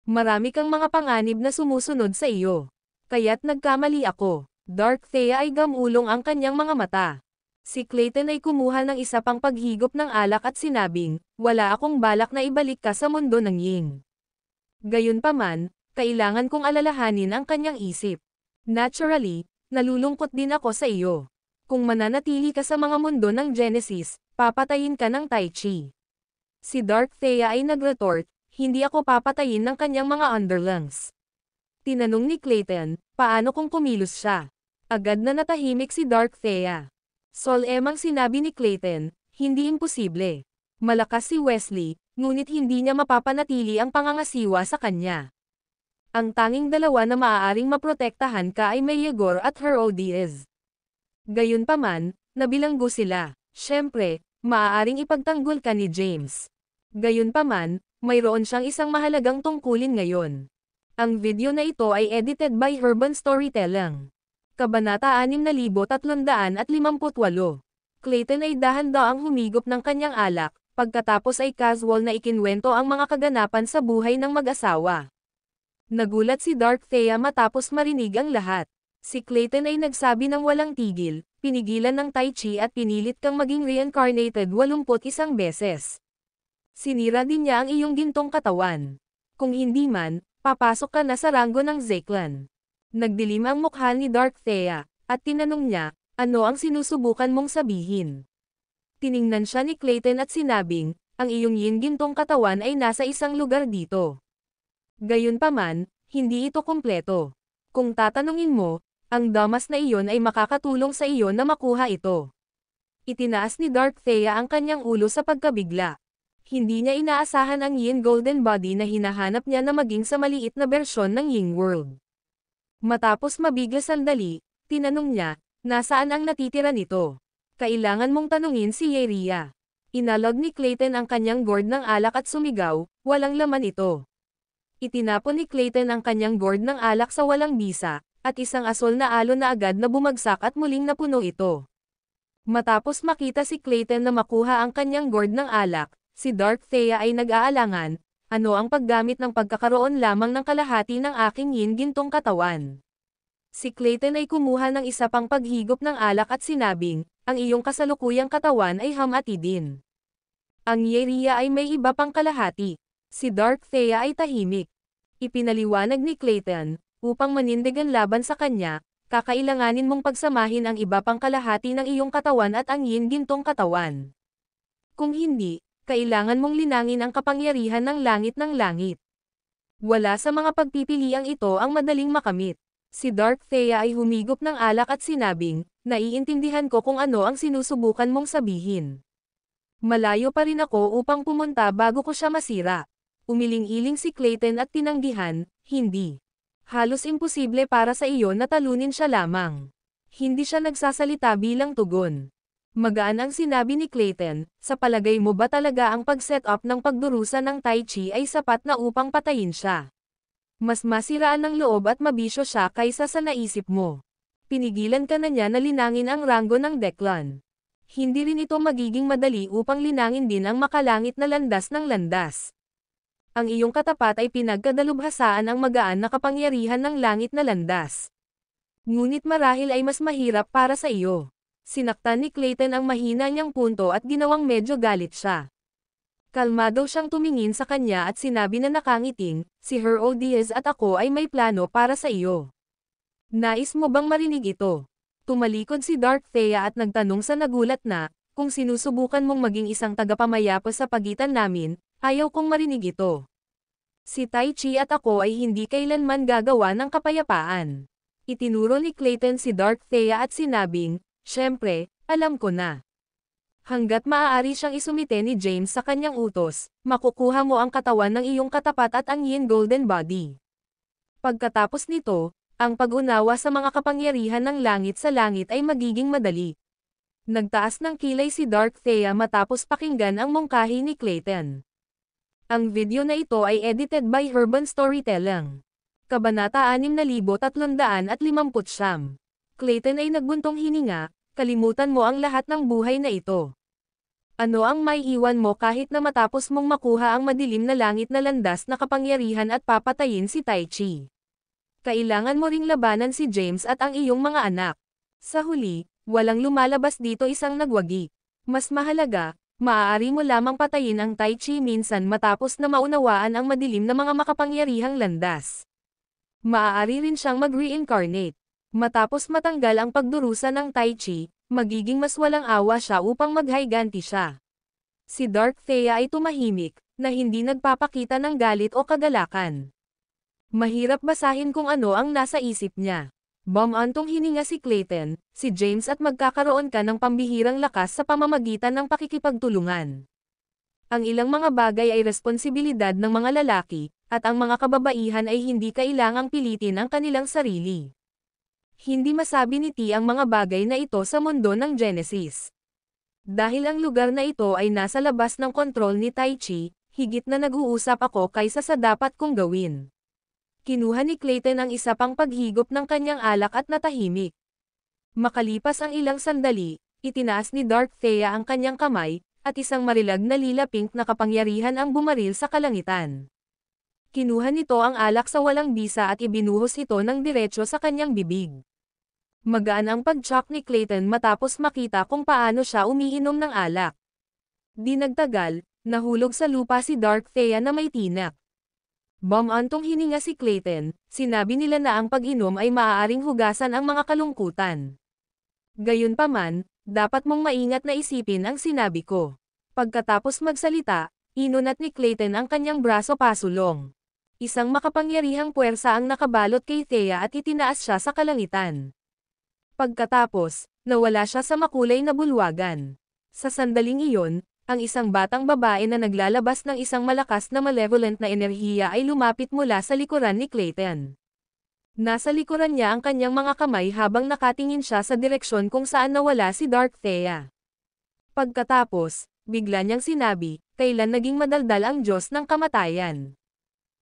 Marami kang mga panganib na sumusunod sa iyo. Kaya't nagkamali ako. Dark Thea ay gamulong ang kanyang mga mata. Si Clayton ay kumuha ng isa pang paghigop ng alak at sinabing, wala akong balak na ibalik ka sa mundo ng Ying. Gayunpaman, kailangan kong alalahanin ang kanyang isip. Naturally, nalulungkot din ako sa iyo. Kung mananatili ka sa mga mundo ng Genesis, papatayin ka ng Tai Chi. Si Dark Thea ay nagretort, hindi ako papatayin ng kanyang mga underlings. Tinanong ni Clayton, paano kung kumilos siya? Agad na natahimik si Dark Thea. Solemang sinabi ni Clayton, hindi imposible. Malakas si Wesley, ngunit hindi niya mapapanatili ang pangangasiwa sa kanya. Ang tanging dalawa na maaaring maprotektahan ka ay Mayagor at Herodias. Gayunpaman, nabilanggo sila. Siyempre, maaaring ipagtanggol ka ni James. Gayunpaman, mayroon siyang isang mahalagang tungkulin ngayon. Ang video na ito ay edited by Urban Storytelling. Kabanata 6358. Clayton ay dahan-daang humigop ng kanyang alak, pagkatapos ay casual na ikinwento ang mga kaganapan sa buhay ng mag-asawa. Nagulat si Dark Thea matapos marinig ang lahat. Si Clayton ay nagsabi ng walang tigil, pinigilan ng Tai Chi at pinilit kang maging reincarnated 81 beses. Sinira din niya ang iyong gintong katawan. Kung hindi man, papasok ka na sa ranggo ng Zeklan. Nagdilim ang mukha ni Dark Thea, at tinanong niya, ano ang sinusubukan mong sabihin? Tiningnan siya ni Clayton at sinabing, ang iyong yin gintong katawan ay nasa isang lugar dito. Gayunpaman, hindi ito kumpleto. Kung tatanungin mo, ang damas na iyon ay makakatulong sa iyo na makuha ito. Itinaas ni Dark Thea ang kanyang ulo sa pagkabigla. Hindi niya inaasahan ang Yin Golden Body na hinahanap niya na maging sa maliit na bersyon ng Ying World. Matapos mabigla sandali, tinanong niya, nasaan ang natitira nito? Kailangan mong tanungin si Yeria. Inalog ni Clayton ang kanyang gourd ng alak at sumigaw, walang laman ito. Itinapon ni Clayton ang kanyang gourd ng alak sa walang bisa, at isang asol na alon na agad na bumagsak at muling napuno ito. Matapos makita si Clayton na makuha ang kanyang gourd ng alak, si Dark Thea ay nag-aalangan, ano ang paggamit ng pagkakaroon lamang ng kalahati ng aking yin gintong katawan. Si Clayton ay kumuha ng isa pang paghigop ng alak at sinabing, ang iyong kasalukuyang katawan ay hamati din. Ang Yeria ay may iba pang kalahati. Si Dark Thea ay tahimik. Ipinaliwanag ni Clayton, upang manindigan laban sa kanya, kakailanganin mong pagsamahin ang iba pang kalahati ng iyong katawan at ang yin gintong katawan. Kung hindi, kailangan mong linangin ang kapangyarihan ng langit. Wala sa mga pagpipiliang ito ang madaling makamit. Si Dark Thea ay humigop ng alak at sinabing, naiintindihan ko kung ano ang sinusubukan mong sabihin. Malayo pa rin ako upang pumunta bago ko siya masira. Umiling-iling si Clayton at tinanggihan, hindi. Halos imposible para sa iyo na talunin siya lamang. Hindi siya nagsasalita bilang tugon. Magaan ang sinabi ni Clayton, sa palagay mo ba talaga ang pag-set up ng pagdurusa ng Tai Chi ay sapat na upang patayin siya? Mas masiraan ng loob at mabisyo siya kaysa sa naisip mo. Pinigilan ka na niya na linangin ang ranggo ng Declan. Hindi rin ito magiging madali upang linangin din ang makalangit na landas ng landas. Ang iyong katapat ay pinagkadalubhasaan ang magaan na kapangyarihan ng langit na landas. Ngunit marahil ay mas mahirap para sa iyo. Sinaktan ni Clayton ang mahina niyang punto at ginawang medyo galit siya. Kalmado siyang tumingin sa kanya at sinabi na nakangiting, si Hero Diaz at ako ay may plano para sa iyo. Nais mo bang marinig ito? Tumalikod si Dark Thea at nagtanong sa nagulat na, kung sinusubukan mong maging isang tagapamayapos sa pagitan namin, ayaw kong marinig ito. Si Tai Chi at ako ay hindi kailanman gagawa ng kapayapaan. Itinuro ni Clayton si Dark Thea at sinabing, "Siyempre, alam ko na. Hanggat maaari siyang isumite ni James sa kanyang utos, makukuha mo ang katawan ng iyong katapat at ang yin golden body." Pagkatapos nito, ang pag-unawa sa mga kapangyarihan ng langit sa langit ay magiging madali. Nagtaas ng kilay si Dark Thea matapos pakinggan ang mungkahi ni Clayton. Ang video na ito ay edited by Urban Storytelling. Kabanata 6350. Clayton ay nagbuntong hininga, kalimutan mo ang lahat ng buhay na ito. Ano ang may iwan mo kahit na matapos mong makuha ang madilim na langit na landas na kapangyarihan at papatayin si Tai Chi? Kailangan mo ring labanan si James at ang iyong mga anak. Sa huli, walang lumalabas dito isang nagwagi. Mas mahalaga, maaari mo lamang patayin ang Tai Chi minsan matapos na maunawaan ang madilim na mga makapangyarihang landas. Maaari rin siyang mag-reincarnate. Matapos matanggal ang pagdurusa ng Tai Chi, magiging mas walang awa siya upang maghayganti siya. Si Dark Thea ay tumahimik, na hindi nagpapakita ng galit o kagalakan. Mahirap basahin kung ano ang nasa isip niya. Bumantong hininga si Clayton, si James at magkakaroon ka ng pambihirang lakas sa pamamagitan ng pakikipagtulungan. Ang ilang mga bagay ay responsibilidad ng mga lalaki, at ang mga kababaihan ay hindi kailangang pilitin ang kanilang sarili. Hindi masabi ni T ang mga bagay na ito sa mundo ng Genesis. Dahil ang lugar na ito ay nasa labas ng kontrol ni Tai Chi, higit na nag-uusap ako kaysa sa dapat kong gawin. Kinuha ni Clayton ang isa pang paghigop ng kanyang alak at natahimik. Makalipas ang ilang sandali, itinaas ni Dark Thea ang kanyang kamay, at isang marilag na lila-pink na kapangyarihan ang bumaril sa kalangitan. Kinuha nito ang alak sa walang bisa at ibinuhos ito ng diretsyo sa kanyang bibig. Magaan ang pag-shock ni Clayton matapos makita kung paano siya umiinom ng alak. Di nagtagal, nahulog sa lupa si Dark Thea na may tinak. Bumantong hininga si Clayton, sinabi nila na ang pag-inom ay maaaring hugasan ang mga kalungkutan. Gayunpaman, dapat mong maingat na isipin ang sinabi ko. Pagkatapos magsalita, inunat ni Clayton ang kanyang braso pasulong. Isang makapangyarihang puwersa ang nakabalot kay Thea at itinaas siya sa kalangitan. Pagkatapos, nawala siya sa makulay na bulwagan. Sa sandaling iyon, ang isang batang babae na naglalabas ng isang malakas na malevolent na enerhiya ay lumapit mula sa likuran ni Clayton. Nasa likuran niya ang kanyang mga kamay habang nakatingin siya sa direksyon kung saan nawala si Dark Thea. Pagkatapos, bigla niyang sinabi, "Kailan naging madaldal ang Diyos ng kamatayan?"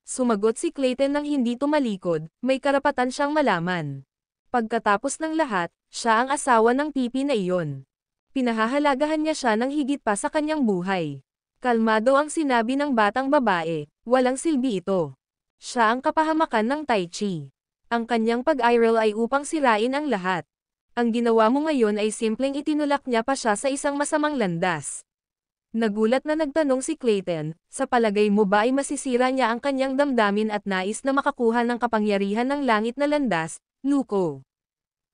Sumagot si Clayton nang hindi tumalikod, may karapatan siyang malaman. Pagkatapos ng lahat, siya ang asawa ng pipi na iyon. Pinahahalagahan niya siya ng higit pa sa kanyang buhay. Kalmado ang sinabi ng batang babae, walang silbi ito. Siya ang kapahamakan ng Tai Chi. Ang kanyang pag-iral ay upang sirain ang lahat. Ang ginawa mo ngayon ay simpleng itinulak niya pa siya sa isang masamang landas. Nagulat na nagtanong si Clayton, sa palagay mo ba ay masisira niya ang kanyang damdamin at nais na makakuha ng kapangyarihan ng langit na landas, Luko?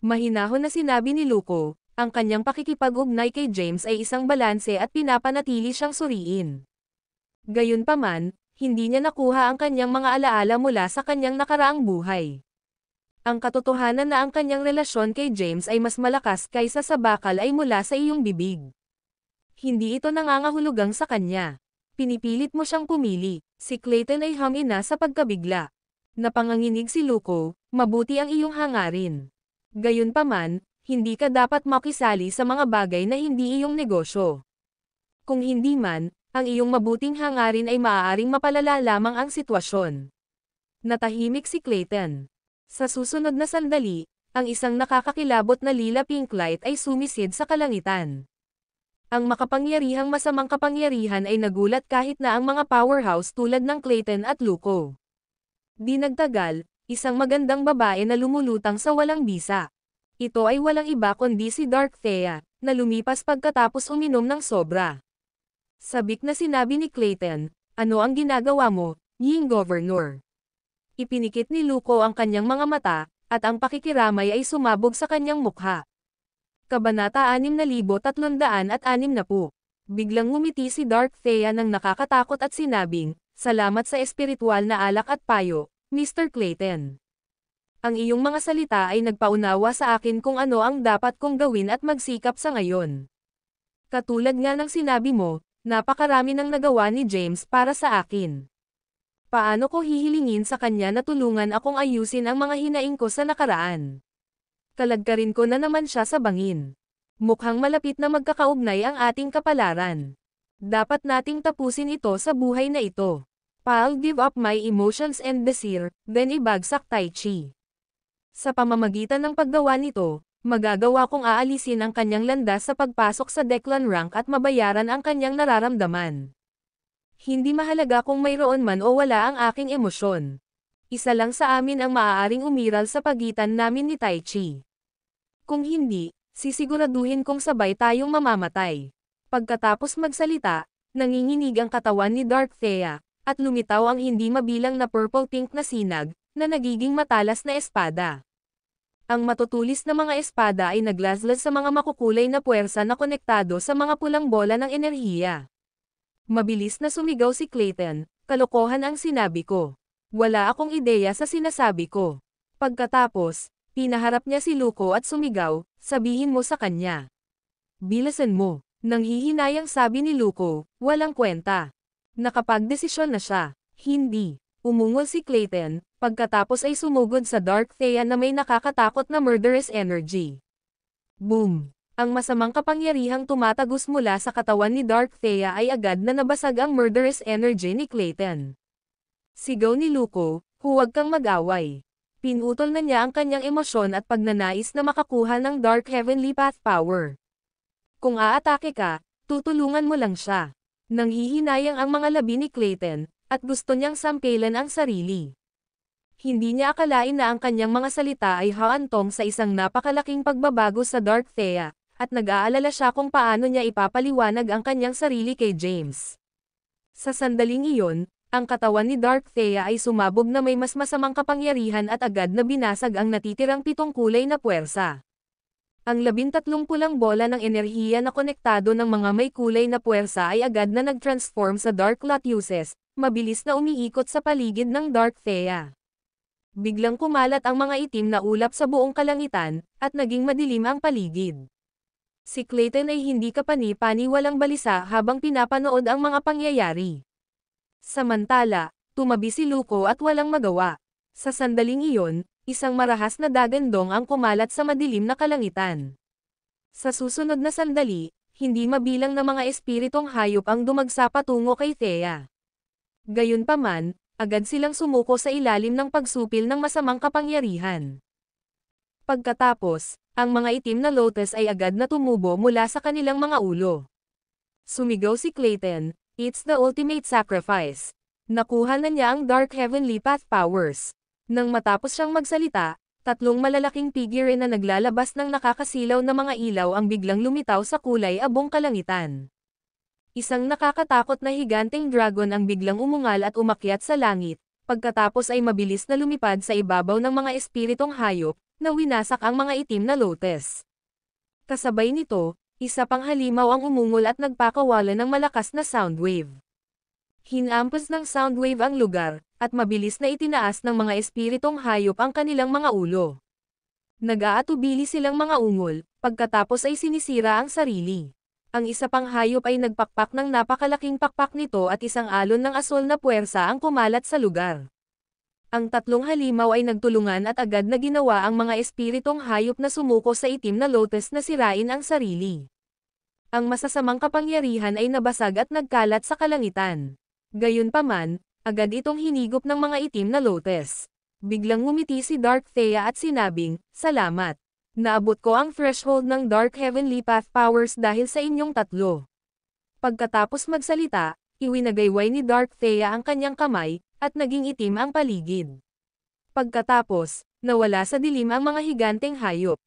Mahinahon na sinabi ni Luko, ang kanyang pakikipag-ugnay kay James ay isang balanse at pinapanatili siyang suriin. Gayunpaman, hindi niya nakuha ang kanyang mga alaala mula sa kanyang nakaraang buhay. Ang katotohanan na ang kanyang relasyon kay James ay mas malakas kaysa sa bakal ay mula sa iyong bibig. Hindi ito nangangahulugang sa kanya. Pinipilit mo siyang pumili. Si Clayton ay humina sa pagkabigla. Napanganginig si Luko, mabuti ang iyong hangarin. Gayunpaman, hindi ka dapat makisali sa mga bagay na hindi iyong negosyo. Kung hindi man, ang iyong mabuting hangarin ay maaaring mapalala lamang ang sitwasyon. Natahimik si Clayton. Sa susunod na sandali, ang isang nakakakilabot na lila pink light ay sumisid sa kalangitan. Ang makapangyarihang masamang kapangyarihan ay nagulat kahit na ang mga powerhouse tulad ng Clayton at Luko. Di nagtagal, isang magandang babae na lumulutang sa walang bisa. Ito ay walang iba kundi si Dark Thea, na lumipas pagkatapos uminom ng sobra. Sabik na sinabi ni Clayton, "Ano ang ginagawa mo, Ying Governor?" Ipinikit ni Luko ang kanyang mga mata, at ang pakikiramay ay sumabog sa kanyang mukha. Kabanata 6360. Biglang ngumiti si Dark Thea ng nakakatakot at sinabing, "Salamat sa espiritual na alak at payo, Mr. Clayton. Ang iyong mga salita ay nagpaunawa sa akin kung ano ang dapat kong gawin at magsikap sa ngayon. Katulad nga ng sinabi mo, napakarami nang nagawa ni James para sa akin. Paano ko hihilingin sa kanya na tulungan akong ayusin ang mga hinaing ko sa nakaraan? Kalagkarin ko na naman siya sa bangin. Mukhang malapit na magkakaugnay ang ating kapalaran. Dapat nating tapusin ito sa buhay na ito. I'll give up my emotions and desire, then ibagsak Tai Chi. Sa pamamagitan ng paggawa nito, magagawa kong aalisin ang kanyang landas sa pagpasok sa Declan rank at mabayaran ang kanyang nararamdaman. Hindi mahalaga kung mayroon man o wala ang aking emosyon. Isa lang sa amin ang maaaring umiral sa pagitan namin ni Tai Chi. Kung hindi, sisiguraduhin kong sabay tayong mamamatay." Pagkatapos magsalita, nanginginig ang katawan ni Dark Thea, at lumitaw ang hindi mabilang na purple-pink na sinag, na nagiging matalas na espada. Ang matutulis na mga espada ay naglaslas sa mga makukulay na puwersa na konektado sa mga pulang bola ng enerhiya. Mabilis na sumigaw si Clayton, "Kalokohan ang sinabi ko. Wala akong ideya sa sinasabi ko." Pagkatapos, pinaharap niya si Luko at sumigaw, "Sabihin mo sa kanya. Bilasan mo." Nanghihinayang sabi ni Luko, "Walang kwenta. Nakapagdesisyon na siya." "Hindi." Umungol si Clayton, pagkatapos ay sumugod sa Dark Thea na may nakakatakot na murderous energy. Boom! Ang masamang kapangyarihang tumatagos mula sa katawan ni Dark Thea ay agad na nabasag ang murderous energy ni Clayton. Sigaw ni Luko, "Huwag kang mag-away." Pinutol na niya ang kanyang emosyon at pagnanais na makakuha ng Dark Heavenly Path Power. "Kung aatake ka, tutulungan mo lang siya." Nanghihinayang ang mga labi ni Clayton, at gusto niyang sampilan ang sarili. Hindi niya akalain na ang kanyang mga salita ay haantong sa isang napakalaking pagbabago sa Dark Thea, at nag-aalala siya kung paano niya ipapaliwanag ang kanyang sarili kay James. Sa sandaling iyon, ang katawan ni Dark Thea ay sumabog na may mas masamang kapangyarihan at agad na binasag ang natitirang 7 kulay na puwersa. Ang 13 pulang bola ng enerhiya na konektado ng mga may kulay na puwersa ay agad na nag-transform sa Dark Latiuses, mabilis na umiikot sa paligid ng Dark Thea. Biglang kumalat ang mga itim na ulap sa buong kalangitan, at naging madilim ang paligid. Si Clayton ay hindi kapani-pani walang balisa habang pinapanood ang mga pangyayari. Samantala, tumabi si Luko at walang magawa. Sa sandaling iyon, isang marahas na dagandong ang kumalat sa madilim na kalangitan. Sa susunod na sandali, hindi mabilang na mga espiritong hayop ang dumagsa patungo kay Thea. Gayunpaman, agad silang sumuko sa ilalim ng pagsupil ng masamang kapangyarihan. Pagkatapos, ang mga itim na lotus ay agad na tumubo mula sa kanilang mga ulo. Sumigaw si Clayton, "It's the ultimate sacrifice." Nakuha na niya ang Dark Heavenly Path powers. Nang matapos siyang magsalita, 3 malalaking figure na naglalabas ng nakakasilaw na mga ilaw ang biglang lumitaw sa kulay abong kalangitan. Isang nakakatakot na higanteng dragon ang biglang umungal at umakyat sa langit, pagkatapos ay mabilis na lumipad sa ibabaw ng mga espiritong hayop, na winasak ang mga itim na lotus. Kasabay nito, isa pang halimaw ang umungol at nagpakawala ng malakas na soundwave. Hinampas ng soundwave ang lugar, at mabilis na itinaas ng mga espiritong hayop ang kanilang mga ulo. Nag-aatubili silang mga ungol, pagkatapos ay sinisira ang sarili. Ang isa pang hayop ay nagpakpak ng napakalaking pakpak nito at isang alon ng asol na puwersa ang kumalat sa lugar. Ang 3 halimaw ay nagtulungan at agad na ginawa ang mga espiritong hayop na sumuko sa itim na lotus na sirain ang sarili. Ang masasamang kapangyarihan ay nabasag at nagkalat sa kalangitan. Gayunpaman, Agad itong hinigop ng mga itim na lotus. Biglang ngumiti si Dark Thea at sinabing, "Salamat. Naabot ko ang threshold ng Dark Heavenly Path powers dahil sa inyong tatlo." Pagkatapos magsalita, iwinagayway ni Dark Thea ang kanyang kamay, at naging itim ang paligid. Pagkatapos, nawala sa dilim ang mga higanteng hayop.